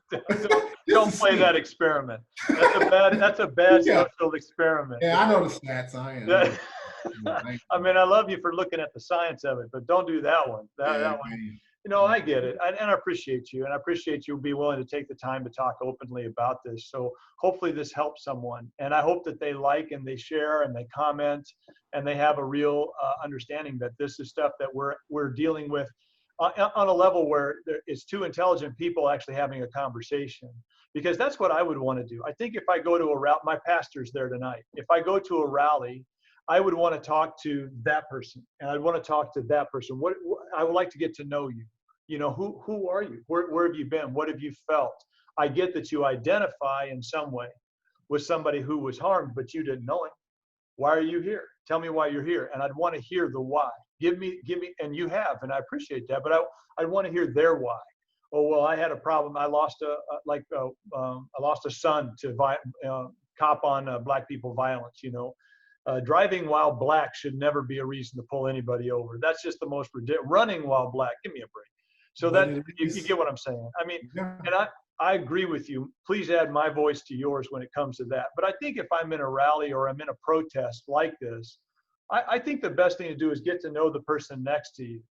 Don't play that experiment. That's a bad social experiment. Yeah, I know the stats. I mean, I love you for looking at the science of it, but don't do that one. That one. I get it, and I appreciate you, and I appreciate you being willing to take the time to talk openly about this. So hopefully this helps someone, and I hope that they like and they share and they comment and they have a real understanding that this is stuff that we're dealing with on a level where it's two intelligent people actually having a conversation. Because that's what I would want to do. I think if I go to a rally, my pastor's there tonight. If I go to a rally, I would want to talk to that person, and I'd want to talk to that person. What I would like to get to know you. Who are you? Where have you been? What have you felt? I get that you identify in some way with somebody who was harmed, but you didn't know him. Why are you here? Tell me why you're here. And I'd want to hear the why. Give me, and you have, and I appreciate that, but I want to hear their why. Oh, well, I had a problem. I lost a son to cop on black people violence. Driving while black should never be a reason to pull anybody over. That's just the most ridiculous. Running while black, give me a break. So that you get what I'm saying. I mean, and I agree with you. Please add my voice to yours when it comes to that. But I think if I'm in a rally or I'm in a protest like this, I think the best thing to do is get to know the person next to you,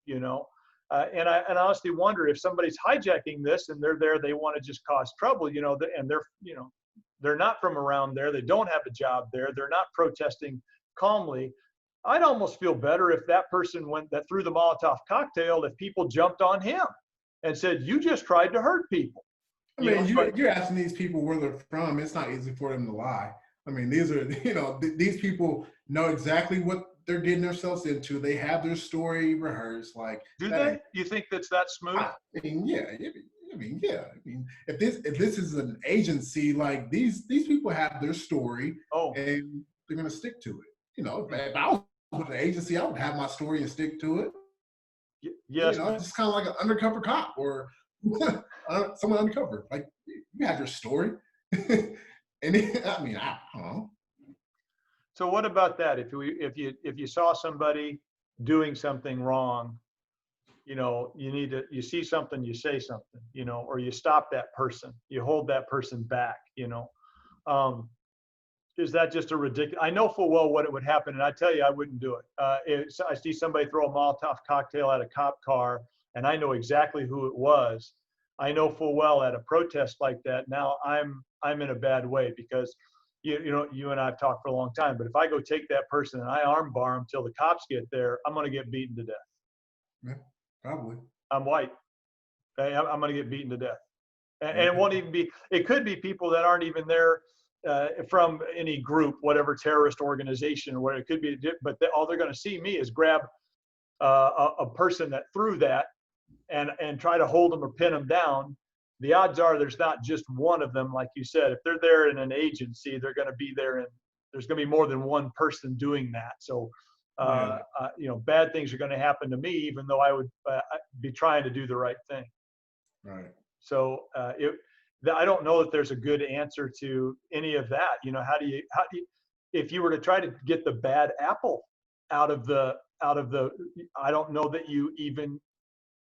and I honestly wonder if somebody's hijacking this and they're there, they want to just cause trouble, and they're not from around there. They don't have a job there. They're not protesting calmly. I'd almost feel better if that person that threw the Molotov cocktail, if people jumped on him and said, you just tried to hurt people. I mean, you're asking these people where they're from. It's not easy for them to lie. I mean, these people know exactly what they're getting themselves into. They have their story rehearsed. Like, do they? You think that's that smooth? I mean, yeah. I mean, if this is an agency, like these people have their story, and they're gonna stick to it. If I was with an agency, I would have my story and stick to it. Yes, it's kind of like an undercover cop or someone undercover. Like you have your story, and I mean, I don't know. So what about that? If you saw somebody doing something wrong, you see something, you say something, or you stop that person, you hold that person back, is that just a ridiculous? I know full well what it would happen, and I tell you, I wouldn't do it. I see somebody throw a Molotov cocktail at a cop car, and I know exactly who it was. I know full well at a protest like that. Now I'm in a bad way because you and I have talked for a long time. But if I go take that person and I armbar them till the cops get there, I'm going to get beaten to death. Yeah, probably. I'm white. Okay? I'm going to get beaten to death, and it won't even be. It could be people that aren't even there. From any group, whatever terrorist organization or whatever it could be, but all they're going to see me is grab a person that threw that and try to hold them or pin them down. The odds are there's not just one of them, like you said. If they're there in an agency, they're going to be there, and there's going to be more than one person doing that. So, bad things are going to happen to me, even though I would be trying to do the right thing. Right. So I don't know that there's a good answer to any of that. You know, how do you, if you were to try to get the bad apple out of the, I don't know that you even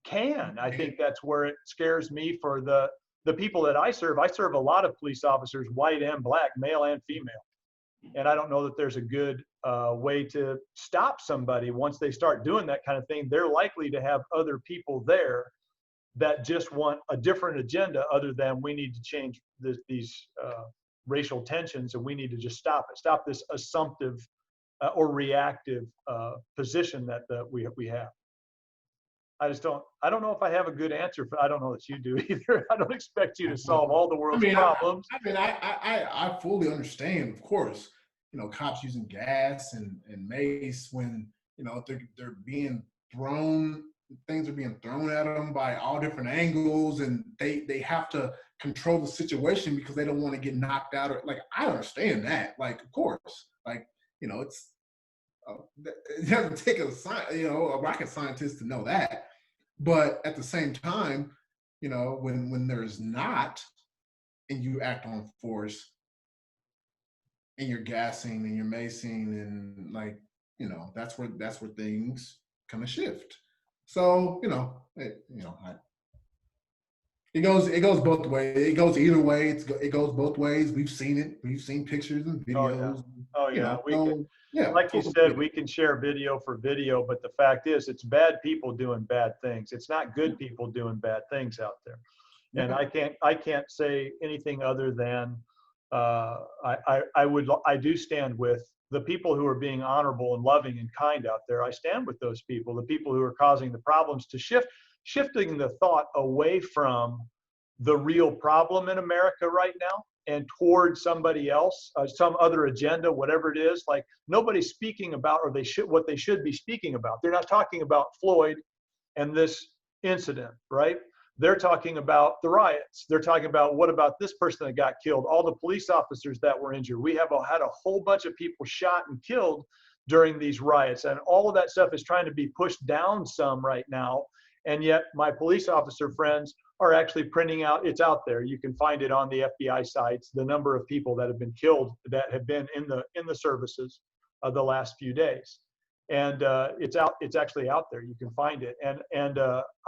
can. I think that's where it scares me for the people that I serve. I serve a lot of police officers, white and black, male and female. And I don't know that there's a good way to stop somebody once they start doing that kind of thing. They're likely to have other people there that just want a different agenda other than we need to change these racial tensions, and we need to just stop it, stop this assumptive or reactive position that we have. I don't know if I have a good answer for, I don't know that you do either. I don't expect you to solve all the world's problems. I fully understand, of course, you know, cops using gas and mace when, you know, they're being thrown, things are being thrown at them by all different angles, and they have to control the situation because they don't want to get knocked out. Or like, I understand that, like, of course, like, you know, it doesn't take a rocket scientist to know that. But at the same time, you know, when there's not, and you act on force, and you're gassing and you're macing, and like, you know, that's where things kind of shift. So, you know, it goes both ways. It goes either way. It goes both ways. We've seen it. We've seen pictures and videos. Oh yeah. Like you said, we can share video for video, but the fact is, it's bad people doing bad things. It's not good people doing bad things out there. And I can't say anything other than I do stand with the people who are being honorable and loving and kind out there. I stand with those people, the people who are causing the problems, to shifting the thought away from the real problem in America right now and toward somebody else, some other agenda, whatever it is. Like, nobody's speaking about, or what they should be speaking about. They're not talking about Floyd and this incident, right? They're talking about the riots. They're talking about, what about this person that got killed? All the police officers that were injured. We have had a whole bunch of people shot and killed during these riots. And all of that stuff is trying to be pushed down some right now. And yet my police officer friends are actually printing out, it's out there. You can find it on the FBI sites, the number of people that have been killed that have been in the services the last few days. And it's actually out there. You can find it. And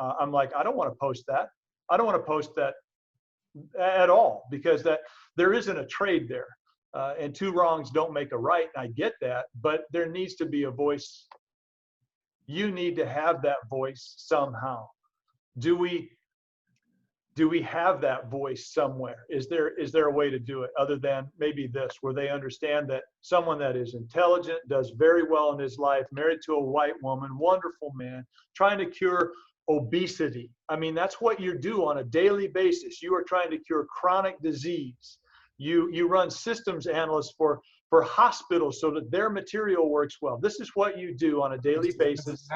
I'm like, I don't want to post that. I don't want to post that at all, because there isn't a trade there. And two wrongs don't make a right. And I get that, but there needs to be a voice. You need to have that voice somehow. Do we have that voice somewhere? Is there a way to do it other than maybe this, where they understand that someone that is intelligent, does very well in his life, married to a white woman, wonderful man, trying to cure obesity. I mean, that's what you do on a daily basis. You are trying to cure chronic disease. You run systems analysts for hospitals so that their material works well. This is what you do on a daily basis.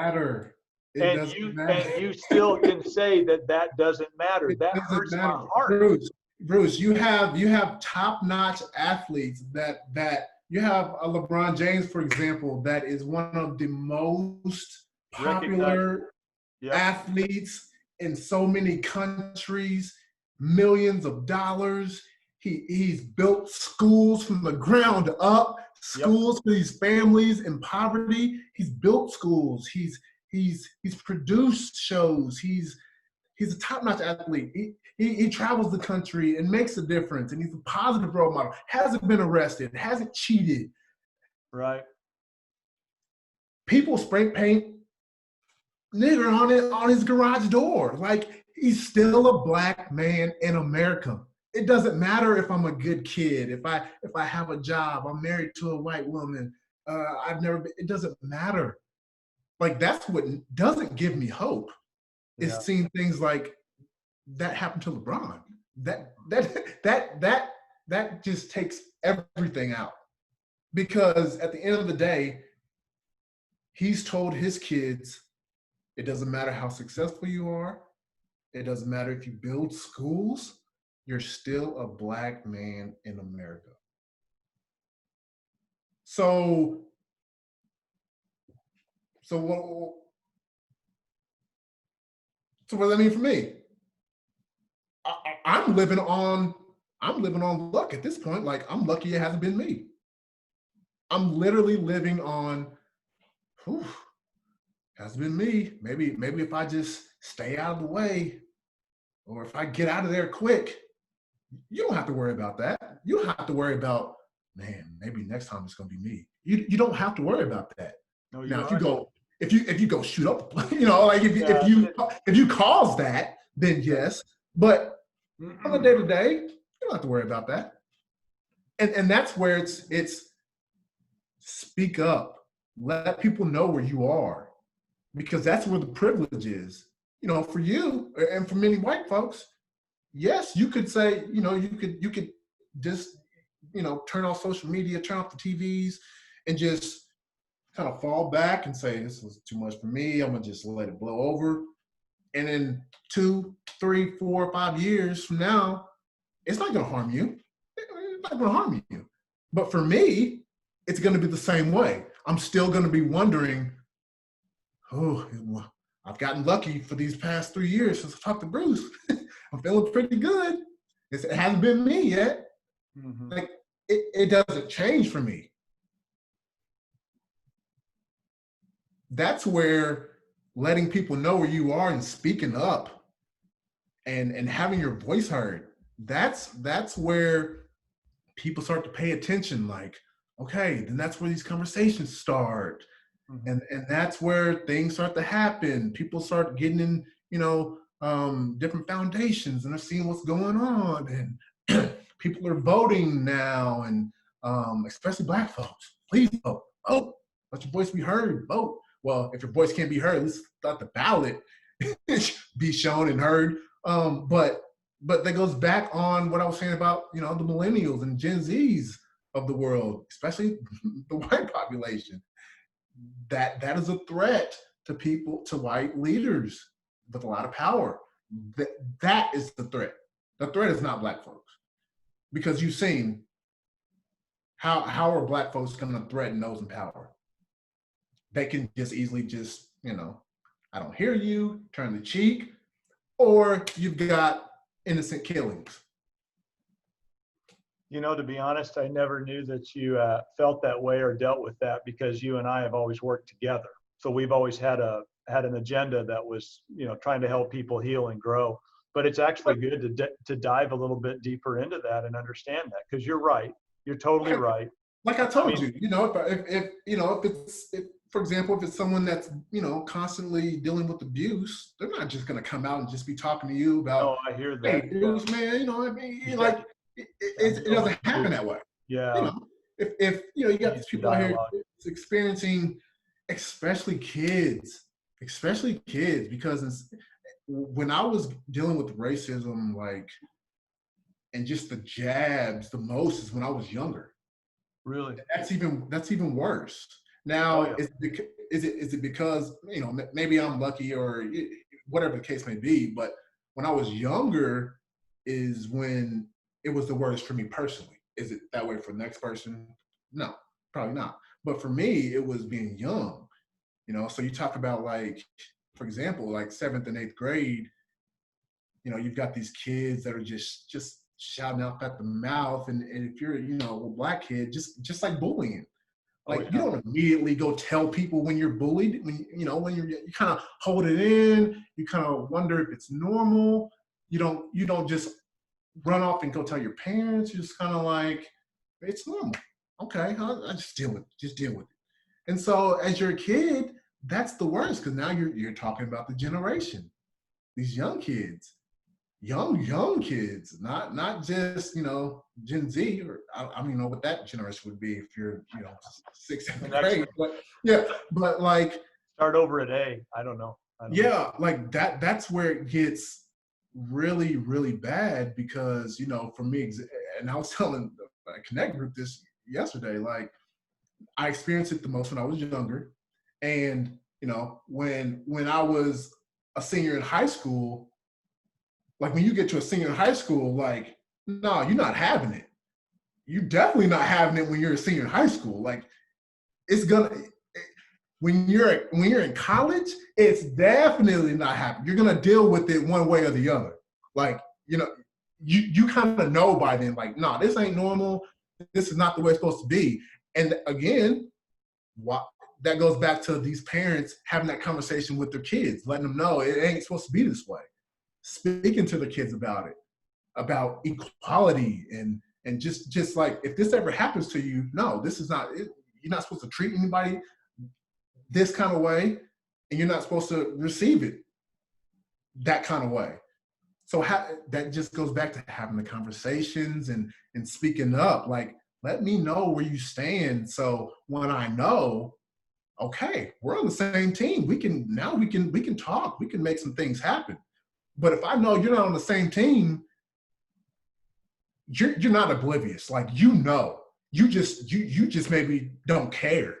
And you still can say that doesn't matter. That hurts my heart. Bruce, you have top-notch athletes that you have a LeBron James, for example, that is one of the most popular athletes in so many countries, millions of dollars. He's built schools from the ground up, schools for these families in poverty. He's built schools. He's produced shows. He's a top-notch athlete. He travels the country and makes a difference, and he's a positive role model. Hasn't been arrested, hasn't cheated. Right. People spray paint nigger on his garage door. Like, he's still a black man in America. It doesn't matter if I'm a good kid, if I have a job, I'm married to a white woman, it doesn't matter. Like, that's what doesn't give me hope, is seeing things like that happen to LeBron. That just takes everything out. Because at the end of the day, he's told his kids, it doesn't matter how successful you are, it doesn't matter if you build schools, you're still a black man in America. So what does that mean for me? I'm living on luck at this point. Like, I'm lucky it hasn't been me. I'm literally living on, whew, hasn't been me. Maybe if I just stay out of the way, or if I get out of there quick, you don't have to worry about that. You don't have to worry about, man, maybe next time it's gonna be me. You don't have to worry about that. No, Now, you're right. if you go shoot up, like Yeah. if you cause that, then yes. But on the day to day, you don't have to worry about that. And that's where it's speak up, let people know where you are, because that's where the privilege is. For you and for many white folks, yes, you could say, you could just, turn off social media, turn off the TVs, and just kind of fall back and say, this was too much for me. I'm gonna just let it blow over. And in 2, 3, 4, 5 years from now, it's not gonna harm you. It's not gonna harm you. But for me, it's gonna be the same way. I'm still gonna be wondering, oh, I've gotten lucky for these past 3 years since I talked to Bruce. I'm feeling pretty good. It hasn't been me yet. Mm-hmm. Like, it doesn't change for me. That's where letting people know where you are and speaking up and having your voice heard, that's where people start to pay attention. Like, okay, then that's where these conversations start. Mm-hmm. And that's where things start to happen. People start getting in, different foundations, and they're seeing what's going on. And people are voting now, and especially Black folks. Please vote. Vote. Let your voice be heard. Vote. Well, if your voice can't be heard, at least let the ballot be shown and heard. But that goes back on what I was saying about, the millennials and Gen Zs of the world, especially the white population. That is a threat to white leaders with a lot of power. That is the threat. The threat is not Black folks, because you've seen how are Black folks going to threaten those in power? They can just easily I don't hear you, turn the cheek, or you've got innocent killings. To be honest, I never knew that you felt that way or dealt with that, because you and I have always worked together. So we've always had an agenda that was, trying to help people heal and grow. But it's actually good to dive a little bit deeper into that and understand that, because you're right. You're totally right. Like I told you, if for example, if it's someone that's, constantly dealing with abuse, they're not just going to come out and just be talking to you about, oh, I hear that. Hey, Bruce, man, like, it doesn't happen that way. Yeah. If you got these people out here experiencing, especially kids, because when I was dealing with racism, like, and just the jabs, the most is when I was younger. Really? That's even worse. Now, is it because, maybe I'm lucky or whatever the case may be, but when I was younger is when it was the worst for me personally. Is it that way for the next person? No, probably not. But for me, it was being young, so you talk about, like, for example, like 7th and 8th grade, you've got these kids that are just shouting out at the mouth. And if you're, a Black kid, just like bullying. Like, you don't immediately go tell people when you're bullied. When you kind of hold it in, you kind of wonder if it's normal. You don't just run off and go tell your parents. You're just kind of like, it's normal. Okay, I just deal with it. And so as you're a kid, that's the worst, because now you're talking about the generation, these young kids. Young kids, not just Gen Z, or I don't even know what that generation would be if you're 6th, 7th grade. But yeah, but like, start over at A. I don't know. Like that's where it gets really, really bad, because for me, and I was telling a Connect group this yesterday, like, I experienced it the most when I was younger, and when I was a senior in high school. Like, when you get to a senior in high school, like, no, you're not having it. You're definitely not having it when you're a senior in high school. Like, when you're in college, it's definitely not happening. You're gonna deal with it one way or the other. Like, you know, you kind of know by then, like, no, this ain't normal. This is not the way it's supposed to be. And again, that goes back to these parents having that conversation with their kids, letting them know it ain't supposed to be this way. Speaking to the kids about it, about equality, and just like, if this ever happens to you, no, this is not it. You're not supposed to treat anybody this kind of way, and you're not supposed to receive it that kind of way. So that just goes back to having the conversations and speaking up. Like, let me know where you stand. So when I know, okay, we're on the same team. We can talk. We can make some things happen. But if I know you're not on the same team, you're not oblivious. Like, you just maybe don't care,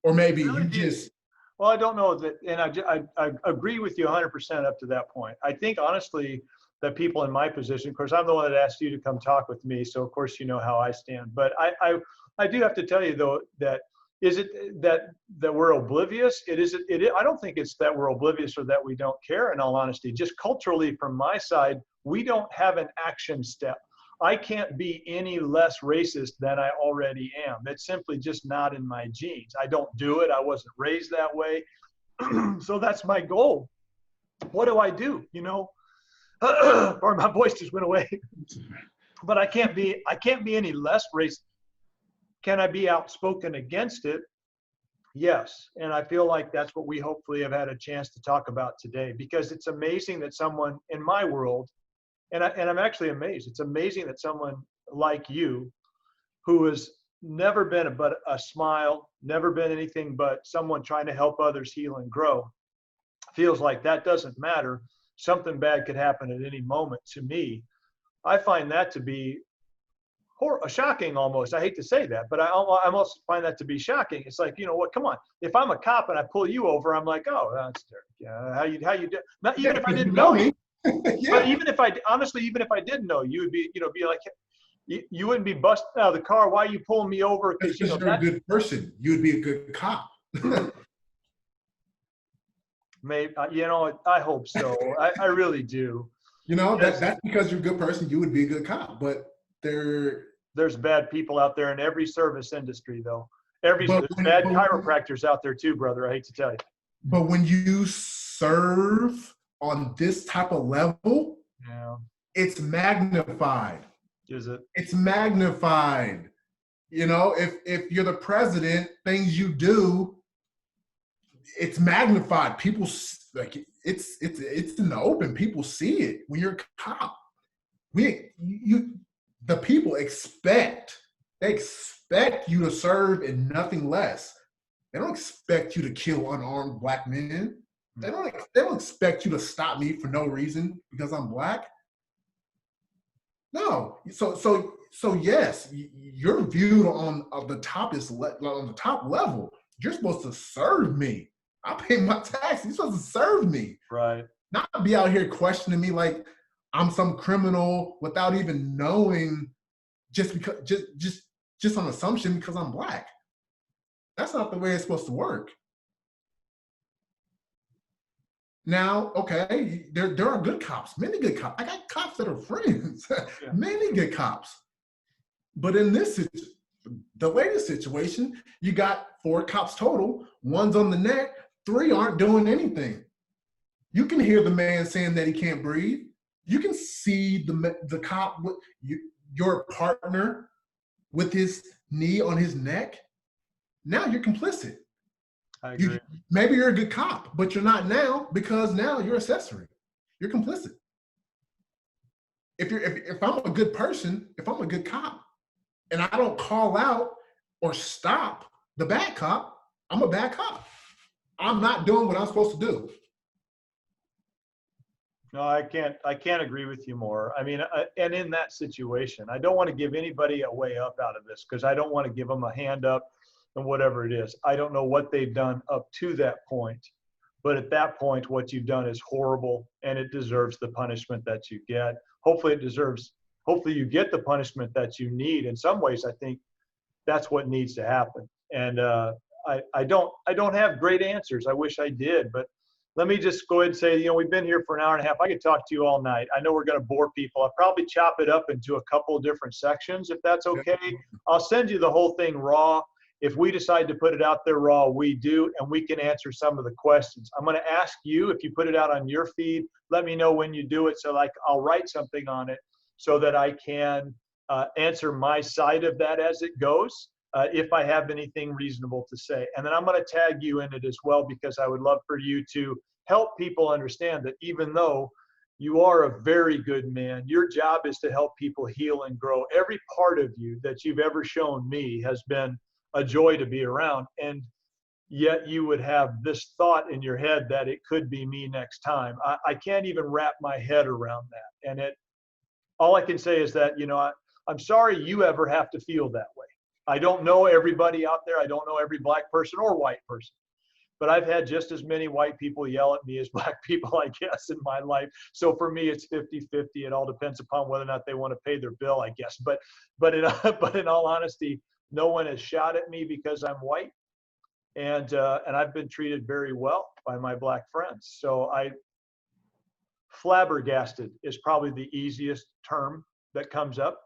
or maybe Really you do. just. Well, I don't know that, and I agree with you 100% up to that point. I think honestly that people in my position, of course, I'm the one that asked you to come talk with me, so of course you know how I stand. But I do have to tell you though that is it that we're oblivious? I don't think it's that we're oblivious or that we don't care. In all honesty, just culturally from my side, we don't have an action step. I can't be any less racist than I already am. It's simply just not in my genes. I don't do it. I wasn't raised that way. So that's my goal. What do I do? You know, or my voice just went away. But I can't be any less racist. Can I be outspoken against it? Yes. And I feel like that's what we hopefully have had a chance to talk about today, because it's amazing that someone in my world, and I'm actually amazed. It's amazing that someone like you, who has never been but a smile, never been anything but someone trying to help others heal and grow, feels like that doesn't matter. Something bad could happen at any moment. To me, I find that to be shocking almost. I hate to say that, but I almost find that to be shocking. It's like, you know what? Come on. If I'm a cop and I pull you over, I'm like, oh, that's Derrick. Yeah, how you do? Not even if I didn't know you. Yeah. But even if I didn't know you, would be like, you wouldn't be busted out of the car. Why are you pulling me over? Because you're a good person. You would be a good cop. Maybe, I hope so. I really do. That's because you're a good person. You would be a good cop. But there's bad people out there in every service industry, though. There's bad chiropractors out there too, brother. I hate to tell you. But when you serve on this type of level, yeah, it's magnified. Is it? It's magnified. If you're the president, things you do, it's magnified. People like it's in the open. People see it when you're a cop. The people expect you to serve and nothing less. They don't expect you to kill unarmed black men. They don't expect you to stop me for no reason because I'm black. No. So yes, you're viewed on the top on the top level. You're supposed to serve me. I pay my taxes. You're supposed to serve me. Right. Not be out here questioning me like I'm some criminal without even knowing, just on assumption because I'm black. That's not the way it's supposed to work. Now, okay, there are good cops, many good cops. I got cops that are friends, yeah. Many good cops. But in the latest situation, you got 4 cops total, 1's on the neck, 3 aren't doing anything. You can hear the man saying that he can't breathe. You can see the cop, your partner, with his knee on his neck. Now you're complicit. I agree. Maybe you're a good cop, but you're not now because now you're accessory. You're complicit. If I'm a good person, if I'm a good cop, and I don't call out or stop the bad cop, I'm a bad cop. I'm not doing what I'm supposed to do. No, I can't agree with you more. I mean, and in that situation, I don't want to give anybody a way up out of this because I don't want to give them a hand up and whatever it is. I don't know what they've done up to that point, but at that point, what you've done is horrible and it deserves the punishment that you get. Hopefully you get the punishment that you need. In some ways, I think that's what needs to happen. And I don't have great answers. I wish I did, but let me just go ahead and say, we've been here for an hour and a half. I could talk to you all night. I know we're going to bore people. I'll probably chop it up into a couple of different sections, if that's okay. I'll send you the whole thing raw. If we decide to put it out there raw, we do, and we can answer some of the questions. I'm going to ask you, if you put it out on your feed, let me know when you do it, so I'll write something on it so that I can answer my side of that as it goes, if I have anything reasonable to say. And then I'm going to tag you in it as well, because I would love for you to help people understand that even though you are a very good man, your job is to help people heal and grow. Every part of you that you've ever shown me has been a joy to be around. And yet you would have this thought in your head that it could be me next time. I can't even wrap my head around that. And all I can say is that, I'm sorry you ever have to feel that way. I don't know everybody out there. I don't know every black person or white person, but I've had just as many white people yell at me as black people, I guess, in my life. So for me, it's 50-50. It all depends upon whether or not they want to pay their bill, I guess. But in all honesty, no one has shot at me because I'm white, and I've been treated very well by my black friends. So flabbergasted is probably the easiest term that comes up,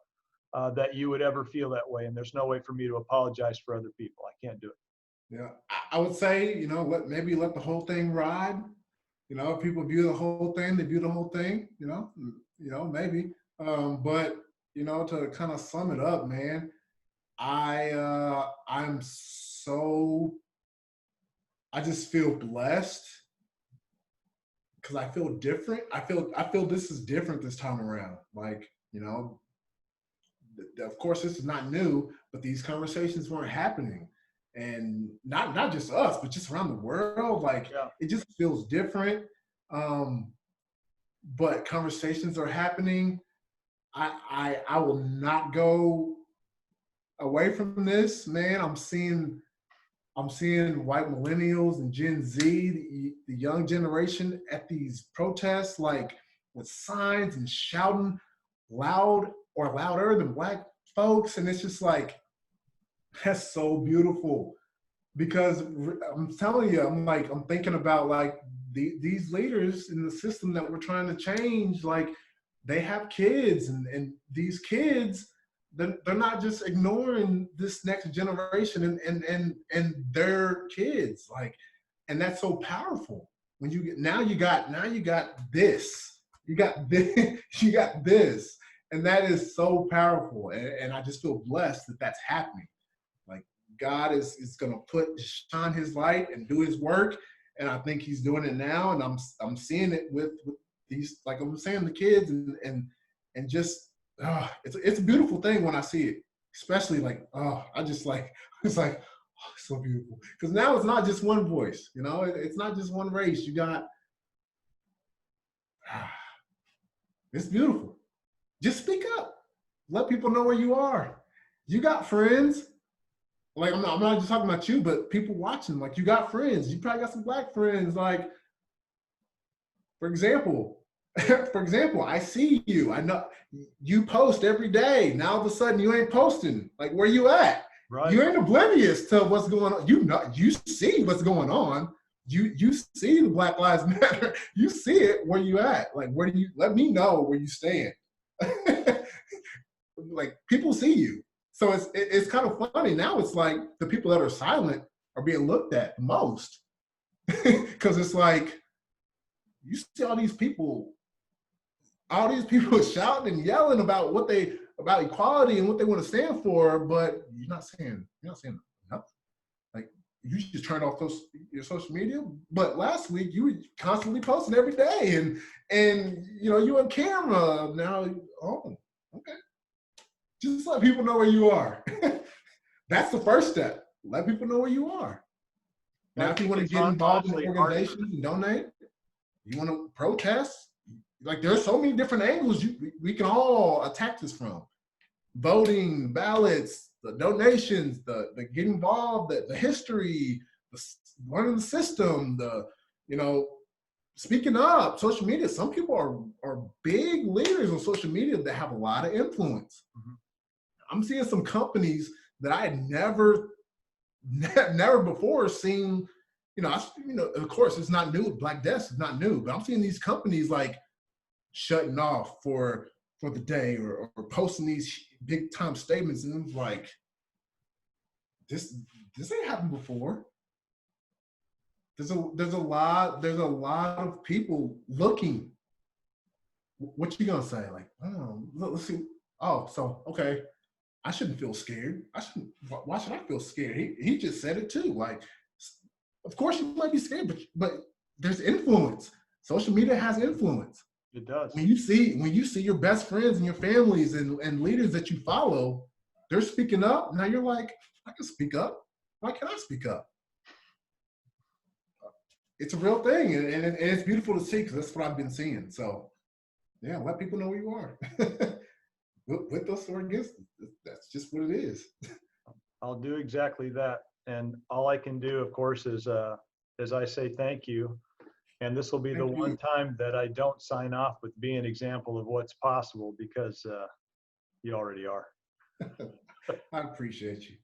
that you would ever feel that way. And there's no way for me to apologize for other people. I can't do it. Yeah, I would say, maybe let the whole thing ride. If people view the whole thing, they view the whole thing. Maybe. But to kind of sum it up, man, I'm so, I just feel blessed because I feel different. I feel this is different this time around. Like, of course, this is not new, but these conversations weren't happening. And not just us, but just around the world. Like, Yeah. It just feels different. But conversations are happening. I will not go away from this, man. I'm seeing white millennials and Gen Z, the young generation, at these protests, like with signs and shouting loud or louder than black folks. And it's just like, that's so beautiful, because I'm telling you, I'm thinking about like these leaders in the system that we're trying to change. Like, they have kids, and these kids, they're not just ignoring this next generation and their kids. Like, and that's so powerful. When you got this, you got this, and that is so powerful. And I just feel blessed that that's happening. Like, God is going to shine his light and do his work. And I think he's doing it now. And I'm seeing it with these, like I'm saying, the kids, and just, it's a beautiful thing when I see it, especially like, I just like, it's like, it's so beautiful. Because now it's not just one voice, it's not just one race. You got, it's beautiful. Just speak up. Let people know where you are. You got friends. Like, I'm not just talking about you, but people watching. Like, you got friends. You probably got some black friends. Like, for example, I see you. I know you post every day. Now all of a sudden you ain't posting. Like, where you at? Right. You ain't oblivious to what's going on. You see what's going on. You see the Black Lives Matter. You see it. Where you at? Like, where do you? Let me know where you stand. Like, people see you. So it's kind of funny. Now it's like the people that are silent are being looked at the most. Because it's like, you see all these people shouting and yelling about about equality and what they want to stand for, but you're not saying nothing. Like, you just turned off your social media. But last week you were constantly posting every day, and you on camera now. Oh, okay. Just let people know where you are. That's the first step. Let people know where you are. Now, if you want to get involved in organizations and donate, you want to protest, like, there's so many different angles we can all attack this from. Voting, ballots, the donations, the getting involved, the history, learning the system, speaking up, social media. Some people are big leaders on social media that have a lot of influence. Mm-hmm. I'm seeing some companies that I had never before seen Of course, it's not new. Black Death is not new, but I'm seeing these companies like shutting off for the day or posting these big time statements, and it's like, this ain't happened before. There's a lot of people looking. What you gonna say? Like, oh, let's see. Oh, so okay, I shouldn't feel scared. Why should I feel scared? He just said it too. Like, of course you might be scared, but there's influence. Social media has influence. It does. When you see your best friends and your families and leaders that you follow, they're speaking up. Now you're like, I can speak up. Why can't I speak up? It's a real thing, and it's beautiful to see, because that's what I've been seeing. So, yeah, let people know who you are. With us or against us, that's just what it is. I'll do exactly that. And all I can do, of course, is I say thank you. And this will be the one time that I don't sign off with being an example of what's possible, because you already are. I appreciate you.